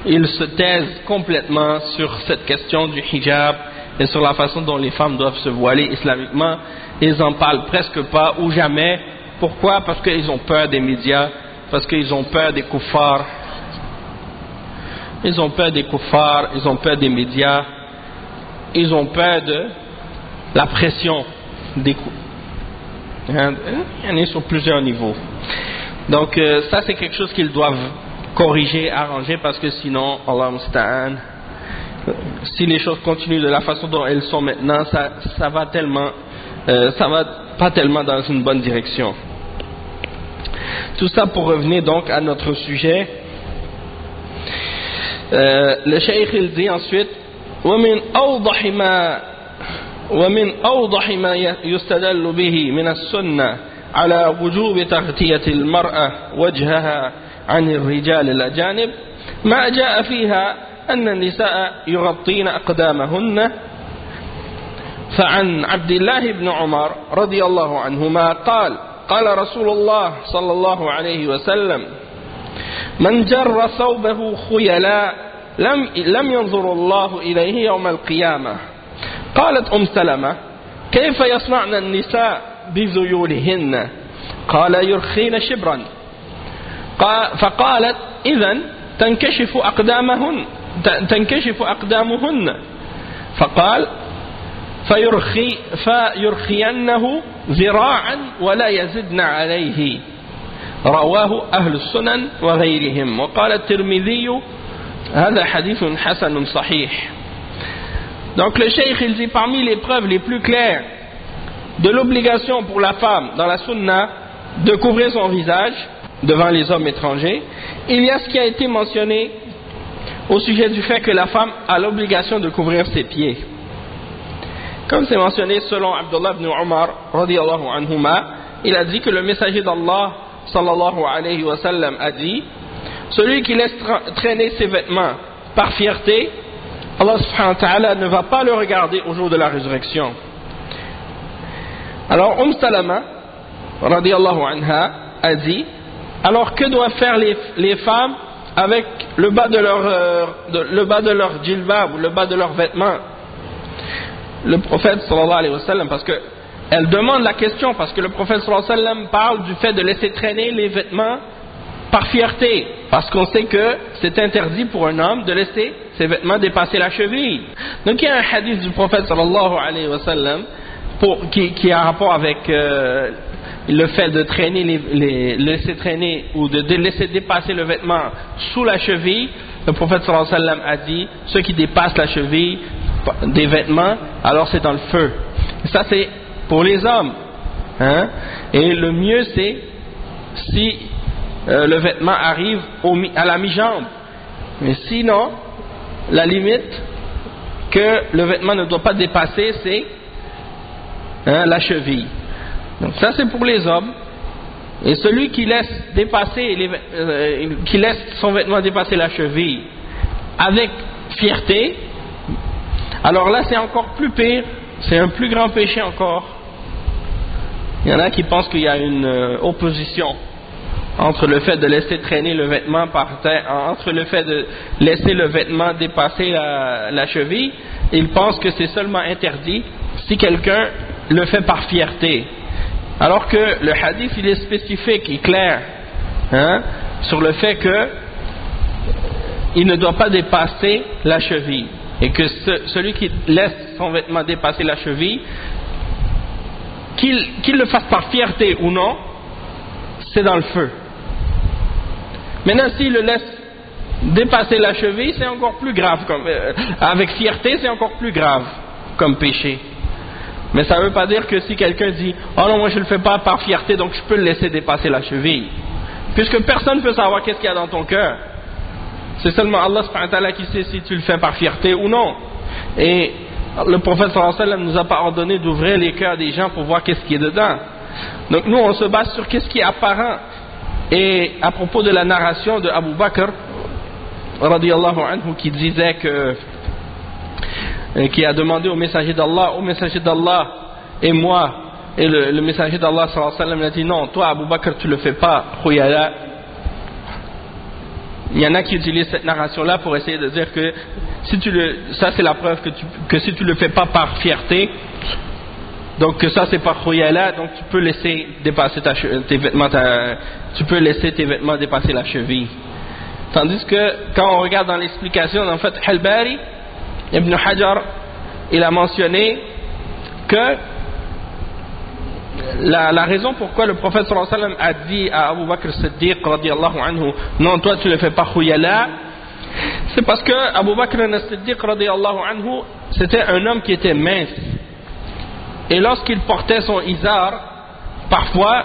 ils se taisent complètement sur cette question du hijab et sur la façon dont les femmes doivent se voiler islamiquement. Ils en parlent presque pas ou jamais. Pourquoi? Parce qu'ils ont peur des médias, parce qu'ils ont peur des kuffars. Ils ont peur des kuffars, ils ont peur des médias, ils ont peur de la pression des coups. Il y en a sur plusieurs niveaux. Donc ça c'est quelque chose qu'ils doivent corriger, arranger, parce que sinon, Allah musta'an, si les choses continuent de la façon dont elles sont maintenant, ça va pas tellement dans une bonne direction. Tout ça pour revenir donc à notre sujet. Le cheikh il dit ensuite, ومن أوضح ما يستدل به من السنة على وجوب تغطية المرأة وجهها عن الرجال الأجانب ما جاء فيها أن النساء يغطين أقدامهن. فعن عبد الله بن عمر رضي الله عنهما قال رسول الله صلى الله عليه وسلم من جر ثوبه خيلاء لم ينظر الله إليه يوم القيامة. قالت سلمة: كيف يصنعن النساء بذيولهن؟ قال: يرخين شبرا. فقالت: إذن تنكشف أقدامهن. فقال: فيرخينه ذراعا ولا يزدن عليه. رواه أهل السنن وغيرهم. وقال الترمذي: هذا حديث حسن صحيح. Donc le cheikh il dit parmi les preuves les plus claires de l'obligation pour la femme dans la sunna de couvrir son visage devant les hommes étrangers, il y a ce qui a été mentionné au sujet du fait que la femme a l'obligation de couvrir ses pieds. Comme c'est mentionné selon Abdullah ibn Umar radiyallahu anhuma, il a dit que le messager d'Allah sallallahu alayhi wa sallam a dit: celui qui laisse traîner ses vêtements par fierté, Allah subhanahu wa ta'ala ne va pas le regarder au jour de la résurrection. Alors Salama radiyallahu anha a dit: alors que doivent faire les femmes avec le bas de leur djilbab ou le bas de leurs vêtements? Le prophète sallallahu alayhi wa sallam, parce que elle demande la question, parce que le prophète sallallahu alayhi wa sallam parle du fait de laisser traîner les vêtements par fierté, parce qu'on sait que c'est interdit pour un homme de laisser ses vêtements dépasser la cheville. Donc il y a un hadith du prophète sallallahu alayhi wa sallam qui a rapport avec le fait de traîner laisser traîner ou de laisser dépasser le vêtement sous la cheville. Le prophète sallallahu alayhi wa sallam a dit: ceux qui dépassent la cheville des vêtements, alors c'est dans le feu. Et ça c'est pour les hommes, hein? Et le mieux c'est si le vêtement arrive à la mi-jambe. Mais sinon, la limite que le vêtement ne doit pas dépasser, c'est la cheville. Donc ça c'est pour les hommes. Et celui qui laisse qui laisse son vêtement dépasser la cheville avec fierté, alors là c'est encore plus pire, c'est un plus grand péché encore. Il y en a qui pensent qu'il y a une opposition entre le fait de laisser traîner le vêtement par terre, entre le fait de laisser le vêtement dépasser la cheville. Ils pensent que c'est seulement interdit si quelqu'un le fait par fierté, alors que le hadith il est spécifique et clair, hein, sur le fait que il ne doit pas dépasser la cheville, et que celui qui laisse son vêtement dépasser la cheville, qu'il le fasse par fierté ou non, c'est dans le feu. Maintenant, s'il le laisse dépasser la cheville, c'est encore plus grave. Avec fierté, c'est encore plus grave comme péché. Mais ça ne veut pas dire que si quelqu'un dit: oh non, moi je ne le fais pas par fierté, donc je peux le laisser dépasser la cheville. Puisque personne ne peut savoir qu'est-ce qu'il y a dans ton cœur. C'est seulement Allah subhanahu wa ta'ala qui sait si tu le fais par fierté ou non. Et le prophète sallallahu alayhi wa sallam ne nous a pas ordonné d'ouvrir les cœurs des gens pour voir qu'est-ce qui est dedans. Donc nous on se base sur qu'est-ce qui est apparent. Et à propos de la narration de Abu Bakr radiyallahu anhu, qui disait qui a demandé au messager d'Allah: et moi, et le messager d'Allah sallallahu alayhi wa sallam a dit: non, toi Abu Bakr tu le fais pas khuyala. Il y en a qui utilisent cette narration là pour essayer de dire que ça c'est la preuve que si tu le fais pas par fierté, donc que ça c'est pas khuyala, donc tu peux laisser dépasser tes vêtements, tu peux laisser tes vêtements dépasser la cheville. Tandis que quand on regarde dans l'explication dans Fath al-Bari, Ibn Hajar il a mentionné que la raison pourquoi le prophète sallallahu alayhi wa sallam a dit à Abu Bakr Siddiq radiyallahu anhu: non, toi tu le fais pas khuyala, c'est parce que Abu Bakr Siddiq radiyallahu anhu c'était un homme qui était mince, et lorsqu'il portait son izar, parfois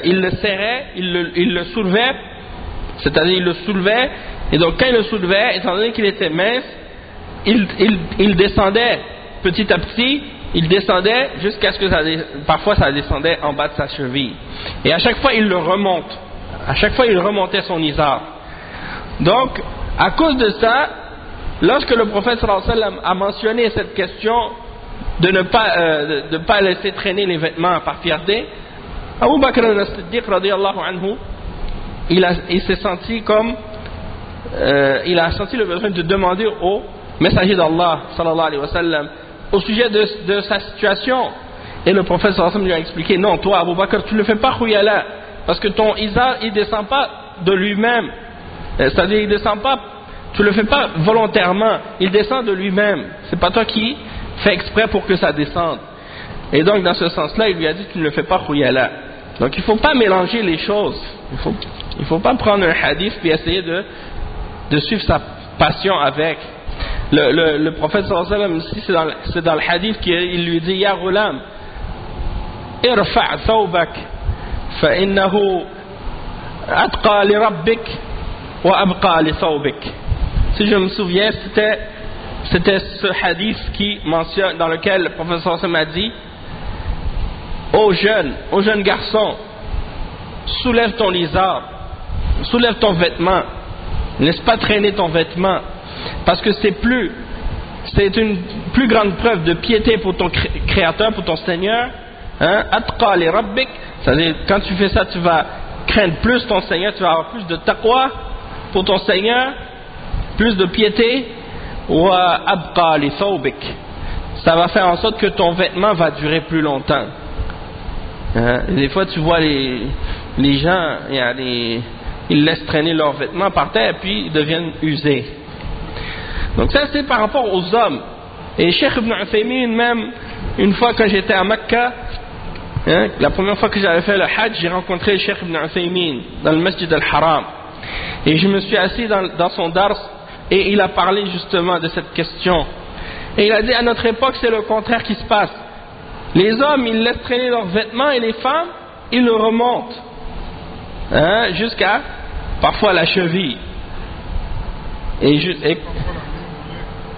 il le serrait, il le soulevait, c'est-à-dire il le soulevait, et donc quand il le soulevait, étant donné qu'il était mince, il descendait petit à petit, il descendait jusqu'à ce que parfois ça descendait en bas de sa cheville, et à chaque fois il le remonte, à chaque fois il remontait son izar. Donc à cause de ça, lorsque le prophète sallallahu alayhi wa sallam a mentionné cette question de ne pas laisser traîner les vêtements par fierté, Abu Bakr as-Siddiq radiyallahu anhu il s'est senti comme il a senti le besoin de demander au messager d'Allah sallallahu alayhi wa sallam au sujet de sa situation, et le prophète sallallahu alayhi wa sallam lui a expliqué: non, toi Abu Bakr, tu ne le fais pas khuyala, parce que ton izar il descend pas de lui-même, c'est-à-dire il descend pas, tu le fais pas volontairement, il descend de lui-même, c'est pas toi qui fais exprès pour que ça descende. Et donc dans ce sens-là il lui a dit: tu ne le fais pas khuyala. Donc il ne faut pas mélanger les choses, il faut pas prendre un hadith puis essayer de suivre sa passion avec. Le prophète sallallahu alayhi wa sallam, c'est dans le hadith qu'il lui dit: Ya ghulam, irfa' thawbak fa innahu atqa li rabbik wa abqa li thawbik. Si je me souviens, c'était ce hadith qui mentionne, dans lequel le prophète sallallahu alayhi wa sallam a dit: ô jeune garçon, soulève ton izar, soulève ton vêtement, laisse pas traîner ton vêtement, parce que c'est une plus grande preuve de piété pour ton créateur, pour ton Seigneur. Atqa li rabbik, c'est-à-dire quand tu fais ça, tu vas craindre plus ton Seigneur, tu vas avoir plus de taqwa pour ton Seigneur, plus de piété. Wa abqa li thawbik, ça va faire en sorte que ton vêtement va durer plus longtemps. Des fois tu vois les gens, ils laissent traîner leurs vêtements par terre et puis ils deviennent usés. Donc ça c'est par rapport aux hommes. Et Cheikh Ibn Uthaymin, même une fois quand j'étais à Mecca, la première fois que j'avais fait le Hajj, j'ai rencontré Cheikh Ibn Uthaymin dans le Masjid al-Haram, et je me suis assis dans son dars, et il a parlé justement de cette question, et il a dit: à notre époque c'est le contraire qui se passe. Les hommes ils laissent traîner leurs vêtements, et les femmes ils le remontent jusqu'à parfois la cheville. Et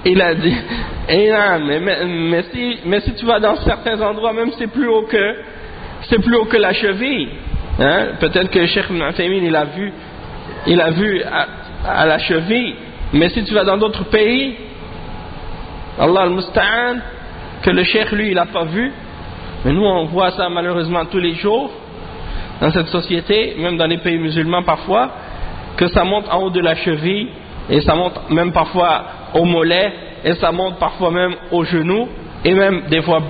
il a dit: mais si tu vas dans certains endroits, même c'est plus haut que la cheville. Peut-être que Cheikh Ibn Uthaymin il a vu à la cheville, mais si tu vas dans d'autres pays, Allah al-Musta'an, que le Cheikh lui il n'a pas vu, mais nous on voit ça malheureusement tous les jours dans cette société, même dans les pays musulmans parfois, que ça monte en haut de la cheville, et ça monte même parfois au mollet, et ça monte parfois même au genou, et même des fois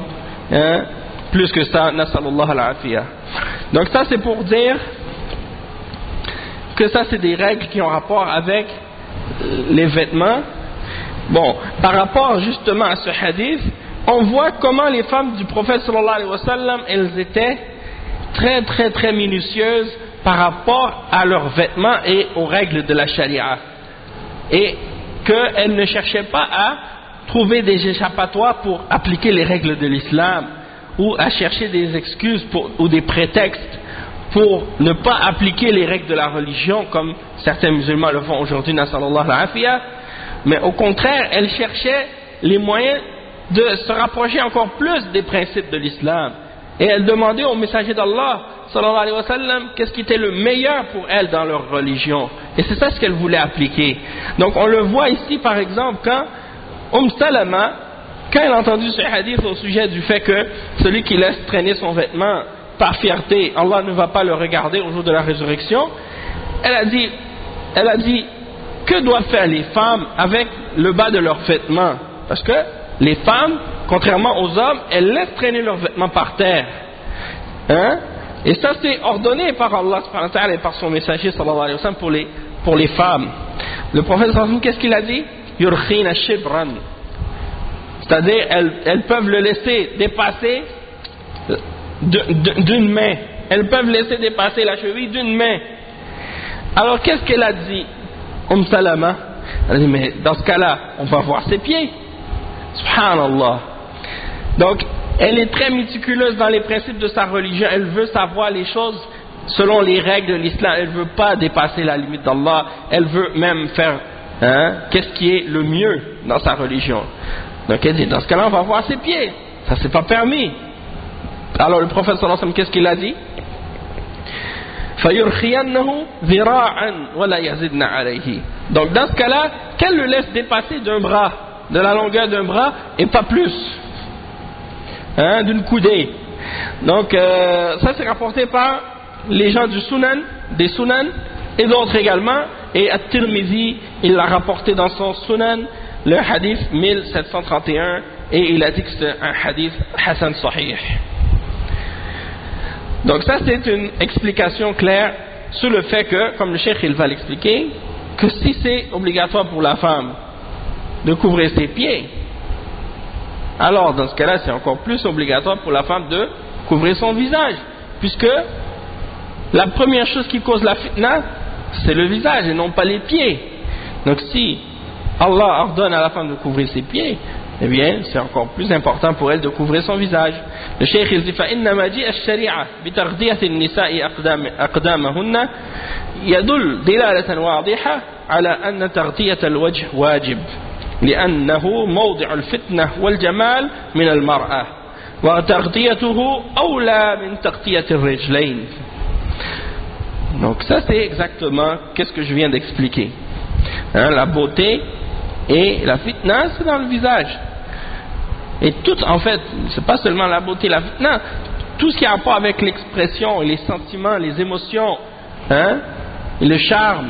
plus que ça, nasallallahu al-afiyah. Donc ça c'est pour dire que ça c'est des règles qui ont rapport avec les vêtements. Bon, par rapport justement à ce hadith, on voit comment les femmes du prophète sallallahu alayhi wa sallam, elles étaient très très très minutieuses par rapport à leurs vêtements et aux règles de la charia, et qu'elles ne cherchaient pas à trouver des échappatoires pour appliquer les règles de l'islam, ou à chercher des excuses ou des prétextes pour ne pas appliquer les règles de la religion comme certains musulmans le font aujourd'hui, nasallallahu al-afiyah. Mais au contraire, elles cherchaient les moyens de se rapprocher encore plus des principes de l'islam, et elles demandaient au messager d'Allah sallallahu alayhi wa sallam qu'est-ce qui était le meilleur pour elles dans leur religion, et c'est ça ce qu'elles voulaient appliquer. Donc on le voit ici par exemple quand Salama, quand elle a entendu ce hadith au sujet du fait que celui qui laisse traîner son vêtement par fierté, Allah ne va pas le regarder au jour de la résurrection, elle a dit que doivent faire les femmes avec le bas de leurs vêtements, parce que les femmes, contrairement aux hommes, elles laissent traîner leurs vêtements par terre, et ça c'est ordonné par Allah subhanahu wa ta'ala et par son messager sallallahu alayhi wa sallam pour les femmes. Le prophète sallallahu alayhi wa sallam, qu'est-ce qu'il a dit? Yurkhina shibran, c'est-à-dire elles peuvent le laisser dépasser d'une main, elles peuvent laisser dépasser la cheville d'une main. Alors qu'est-ce qu'elle a dit, Salama? Elle a dit: mais dans ce cas-là on va voir ses pieds. Subhanallah. Donc elle est très méticuleuse dans les principes de sa religion, elle veut savoir les choses selon les règles de l'islam, elle ne veut pas dépasser la limite d'Allah, elle veut même faire qu'est-ce qui est le mieux dans sa religion. Donc elle dit: dans ce cas-là on va voir ses pieds, ça c'est pas permis. Alors le prophète sallallahu alayhi wa sallam, qu'est-ce qu'il a dit? Donc dans ce cas-là, qu'elle le laisse dépasser d'un bras, de la longueur d'un bras, et pas plus, d'une coudée. Donc ça c'est rapporté par les gens des Sunan, et d'autres également, et At-Tirmidhi, il l'a rapporté dans son Sunan, le hadith 1731, et il a dit que c'est un hadith Hassan Sahih. Donc ça c'est une explication claire sur le fait que, comme le cheikh il va l'expliquer, que si c'est obligatoire pour la femme de couvrir ses pieds, alors dans ce cas-là c'est encore plus obligatoire pour la femme de couvrir son visage, puisque la première chose qui cause la fitna c'est le visage et non pas les pieds. Donc si Allah ordonne à la femme de couvrir ses pieds, eh bien c'est encore plus important pour elle de couvrir son visage. Le cheikh il dit فإنما جاء الشريعة بتغطية النساء أقدامهن يدل دلالة واضحة على أن تغطية الوجه واجب لأنه موضع الفتنة والجمال من المرأة وتغطيته أولى من تغطية الرجلين. Donc ça c'est exactement qu'est-ce que je viens d'expliquer. La beauté et la fitna c'est dans le visage. Et tout, en fait, c'est pas seulement la beauté, la fitna, tout ce qui a rapport avec l'expression, les sentiments, les émotions, et le charme,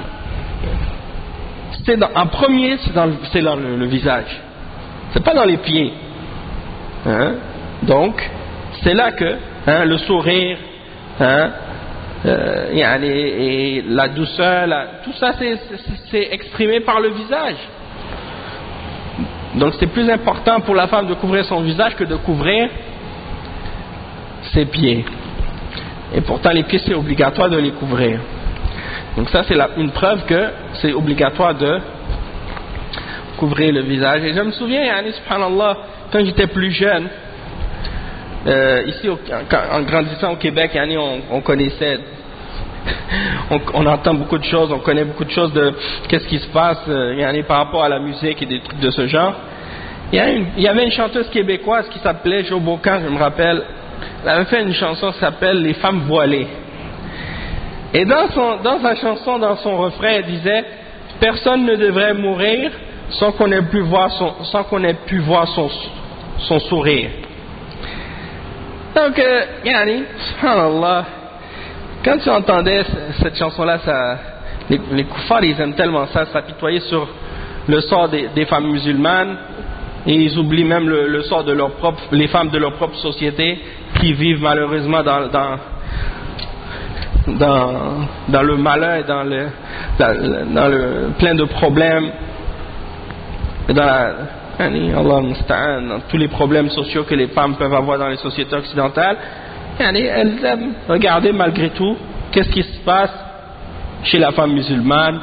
en premier, c'est dans le visage. C'est pas dans les pieds. Donc, c'est là que le sourire, et la douceur, tout ça c'est exprimé par le visage. Donc c'est plus important pour la femme de couvrir son visage que de couvrir ses pieds. Et pourtant les pieds c'est obligatoire de les couvrir. Donc ça c'est une preuve que c'est obligatoire de couvrir le visage. Et je me souviens, subhanallah, quand j'étais plus jeune, ici en grandissant au Québec, on connaissait, on entend beaucoup de choses, on connaît beaucoup de choses de qu'est-ce qui se passe par rapport à la musique et des trucs de ce genre. Il y avait une chanteuse québécoise qui s'appelait Jo Bocan, je me rappelle. Elle avait fait une chanson qui s'appelle Les femmes voilées. Et dans sa chanson, dans son refrain, elle disait personne ne devrait mourir sans qu'on ait pu voir son sourire. Donc, subhanallah, quand tu entendais cette chanson-là, les koufars, ils aiment tellement ça, s'apitoyer sur le sort des femmes musulmanes, et ils oublient même le sort de les femmes de leur propre société, qui vivent malheureusement dans le malheur, dans le plein de problèmes, dans tous les problèmes sociaux que les femmes peuvent avoir dans les sociétés occidentales. Elles aiment regarder malgré tout qu'est-ce qui se passe chez la femme musulmane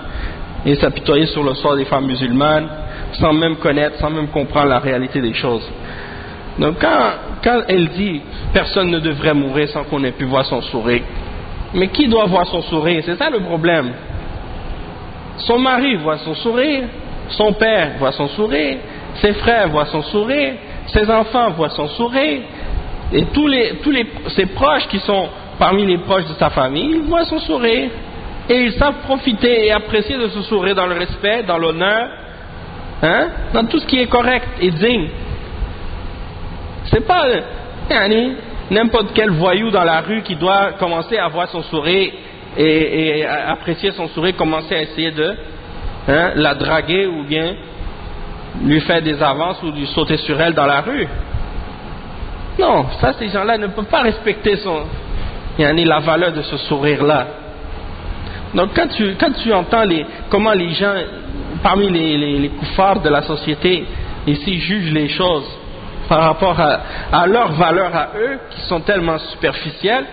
et s'apitoyer sur le sort des femmes musulmanes sans même connaître, sans même comprendre la réalité des choses. Donc quand elle dit personne ne devrait mourir sans qu'on ait pu voir son sourire, mais qui doit voir son sourire? C'est ça le problème. Son mari voit son sourire, son père voit son sourire, ses frères voient son sourire, ses enfants voient son sourire, et ses proches qui sont parmi les proches de sa famille, ils voient son sourire, et ils savent profiter et apprécier de ce sourire dans le respect, dans l'honneur, dans tout ce qui est correct et digne. C'est pas n'importe quel voyou dans la rue qui doit commencer à voir son sourire et apprécier son sourire, commencer à essayer de la draguer ou bien lui faire des avances ou lui sauter sur elle dans la rue. Non, ça, ces gens-là ne peuvent pas respecter la valeur de ce sourire-là. Donc quand tu entends comment les gens parmi les koufars de la société ici jugent les choses par rapport à leur valeur à eux, qui sont tellement superficielles,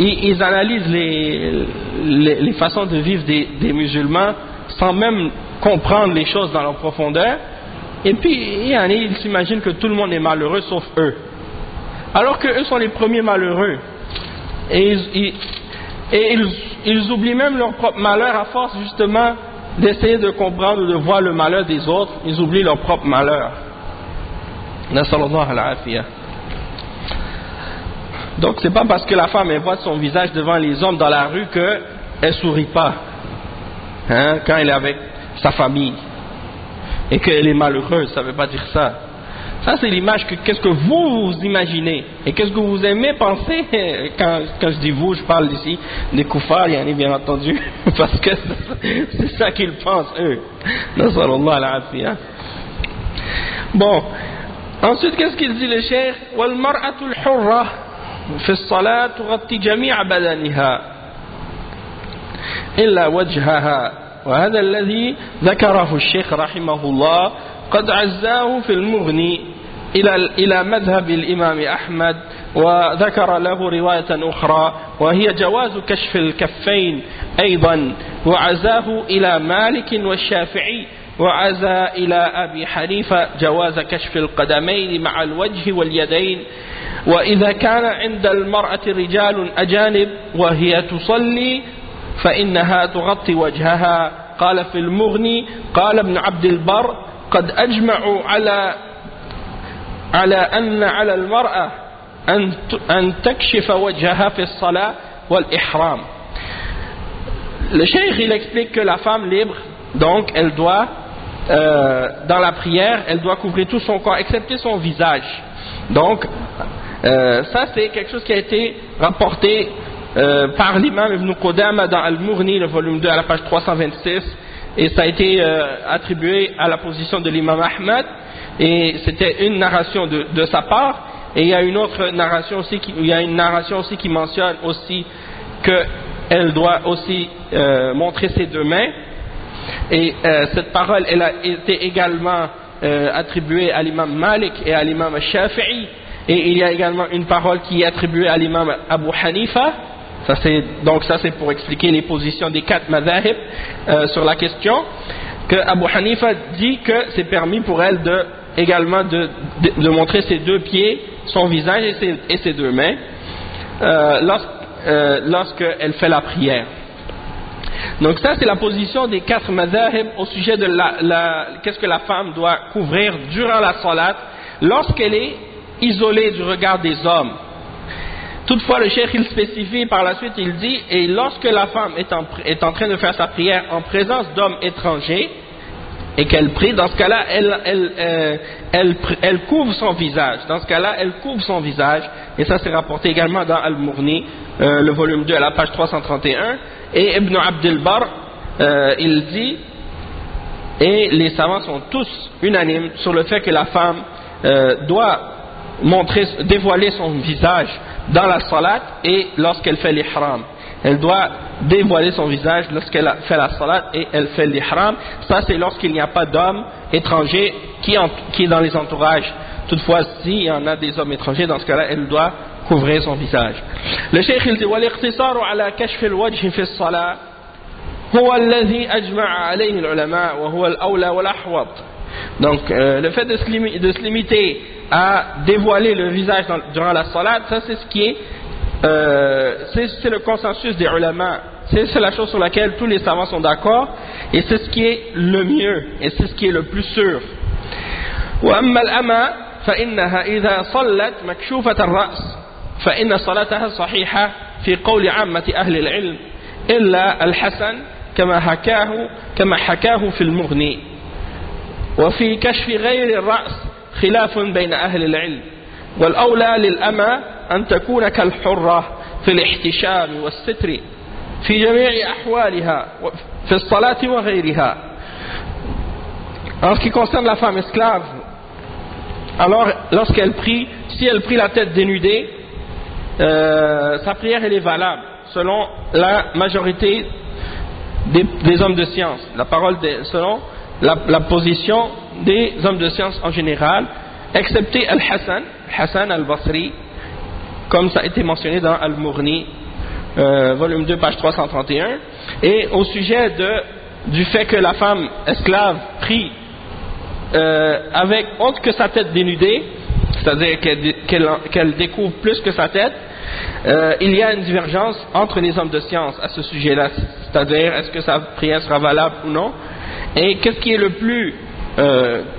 ils analysent les façons de vivre des musulmans sans même comprendre les choses dans leur profondeur, et puis ils s'imaginent que tout le monde est malheureux sauf eux, alors que eux sont les premiers malheureux, et ils oublient même leur propre malheur à force justement d'essayer de comprendre ou de voir le malheur des autres. Ils oublient leur propre malheur. Donc c'est pas parce que la femme voit son visage devant les hommes dans la rue qu'elle sourit pas quand elle est avec sa famille et qu'elle est malheureuse. Ça veut pas dire ça. Ça c'est l'image que qu'est-ce que vous imaginez et qu'est-ce que vous aimez penser. Quand je dis vous, je parle ici des koufars, bien entendu, parce que c'est ça qu'ils pensent eux. Nasallallahu al-afiyah. Bon, ensuite qu'est-ce qu'il dit le cheikh? Wal mar'atu al-hurra fi as-salat tughatti jami'a badaniha illa wajhaha. وهذا الذي ذكره الشيخ رحمه الله قد عزاه في المغني إلى مذهب الإمام أحمد، وذكر له رواية أخرى وهي جواز كشف الكفين أيضا، وعزاه إلى مالك والشافعي، وعزى إلى أبي حنيفة جواز كشف القدمين مع الوجه واليدين، وإذا كان عند المرأة رجال أجانب وهي تصلي فإنها تغطي وجهها. قال في المغني قال ابن عبد البر قد أجمعوا على أن على المرأة أن تكشف وجهها في الصلاة والإحرام. Le cheikh il explique que la femme libre, donc elle doit dans la prière elle doit couvrir tout son corps excepté son visage. Donc ça c'est quelque chose qui a été rapporté par l'imam Ibn Qudama dans Al-Mughni, le volume 2 à la page 326, et ça a été attribué à la position de l'imam Ahmad, et c'était une narration de sa part. Et il y a une autre narration aussi qui mentionne aussi qu'elle doit aussi montrer ses deux mains, et cette parole elle a été également attribuée à l'imam Malik et à l'imam Shafi'i, et il y a également une parole qui est attribuée à l'imam Abu Hanifa. Donc ça c'est pour expliquer les positions des 4 madhahib sur la question, que Abu Hanifa dit que c'est permis pour elle également de montrer ses 2 pieds, son visage et ses 2 mains lorsqu'elle fait la prière. Donc ça c'est la position des 4 madhahib au sujet de qu'est-ce que la femme doit couvrir durant la salat lorsqu'elle est isolée du regard des hommes. Toutefois, le cheikh il spécifie par la suite, il dit, et lorsque la femme est en train de faire sa prière en présence d'hommes étrangers et qu'elle prie, dans ce cas-là, elle couvre son visage. Dans ce cas-là, elle couvre son visage, et ça c'est rapporté également dans Al-Mughni, le volume 2 à la page 331, et Ibn Abdel Bar, il dit, et les savants sont tous unanimes sur le fait que la femme doit dévoiler son visage dans la salat et lorsqu'elle fait l'ihram. Elle doit dévoiler son visage lorsqu'elle fait la salat et elle fait l'ihram. Ça c'est lorsqu'il n'y a pas d'hommes étrangers qui est dans les entourages. Toutefois, s'il y en a des hommes étrangers, dans ce cas-là, elle doit couvrir son visage. Le cheikh il dit والاقتصار على كشف الوجه في الصلاة هو الذي أجمع عليه العلماء وهو الأولى والأحوط. Donc le fait de se limiter à dévoiler le visage durant la salat, ça c'est ce qui est c'est le consensus des ulama, c'est la chose sur laquelle tous les savants sont d'accord, et c'est ce qui est le mieux et c'est ce qui est le plus sûr. وأما الأمة فإنها إذا صلت مكشوفة الرأس فإن صلاتها صحيحة في قول عامة أهل العلم إلا الحسن كما حكاه في المغني. وفي كشف غير الرأس خلاف بين أهل العلم، والأولى للأمة أن تكون كالحرة في الاحتشام والستر في جميع أحوالها في الصلاة وغيرها. En ce qui concerne la femme esclave, alors lorsqu'elle prie, si elle prie la tête dénudée, sa prière elle est valable selon la majorité des hommes de science, selon la position des hommes de science en général, excepté Al-Hassan al-Basri, comme ça a été mentionné dans Al-Mughni, volume 2, page 331. Et au sujet du fait que la femme esclave prie avec autre que sa tête dénudée, c'est-à-dire qu'elle découvre plus que sa tête, il y a une divergence entre les hommes de science à ce sujet-là, c'est-à-dire est-ce que sa prière sera valable ou non. Et qu'est-ce qui est le plus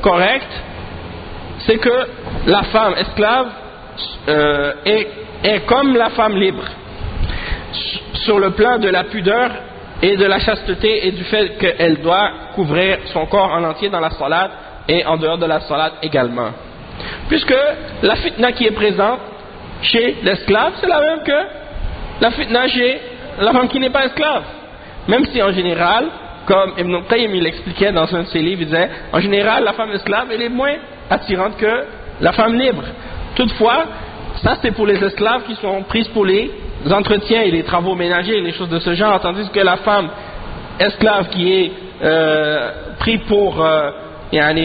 correct, c'est que la femme esclave est comme la femme libre sur le plan de la pudeur et de la chasteté et du fait qu'elle doit couvrir son corps en entier dans la salat et en dehors de la salat également. Puisque la fitna qui est présente chez l'esclave, c'est la même que la fitna chez la femme qui n'est pas esclave. Même si en général, comme Ibn Qayyim il expliquait dans un de ses livres, il disait, en général, la femme esclave, elle est moins attirante que la femme libre. Toutefois, ça c'est pour les esclaves qui sont prises pour les entretiens et les travaux ménagers et les choses de ce genre, tandis que la femme esclave qui est prise pour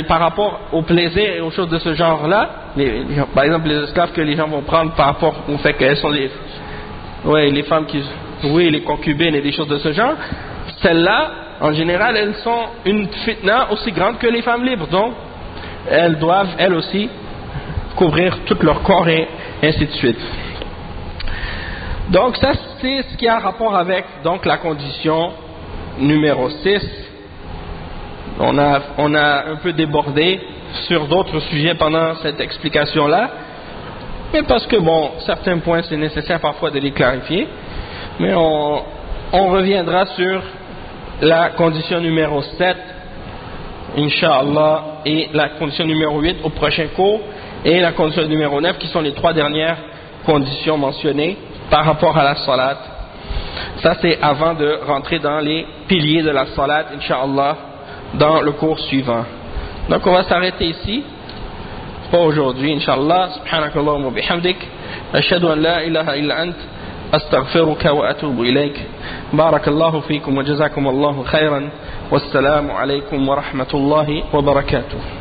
par rapport au plaisir et aux choses de ce genre-là, par exemple les esclaves que les gens vont prendre par rapport au fait qu'elles sont les femmes les concubines et des choses de ce genre, celles-là, en général, elles sont une fitna aussi grande que les femmes libres, donc elles doivent, elles aussi, couvrir tout leur corps et ainsi de suite. Donc ça, c'est ce qui a rapport avec donc la condition numéro 6. On a un peu débordé sur d'autres sujets pendant cette explication-là, mais parce que certains points c'est nécessaire parfois de les clarifier, mais on reviendra sur la condition numéro 7, Inch'Allah, et la condition numéro 8 au prochain cours, et la condition numéro 9 qui sont les 3 dernières conditions mentionnées par rapport à la salat. Ça c'est avant de rentrer dans les piliers de la salat, Inch'Allah, dans le cours suivant. Donc on va s'arrêter ici, pas aujourd'hui, Inch'Allah. Subhanakallahumma wa bihamdik, ashhadu an la ilaha illa ant, astaghfiruka wa atubu ilayk. Barakallahu fikum wa jazakum Allahu khairan. Wassalamu alaykum wa rahmatullahi wa barakatuh.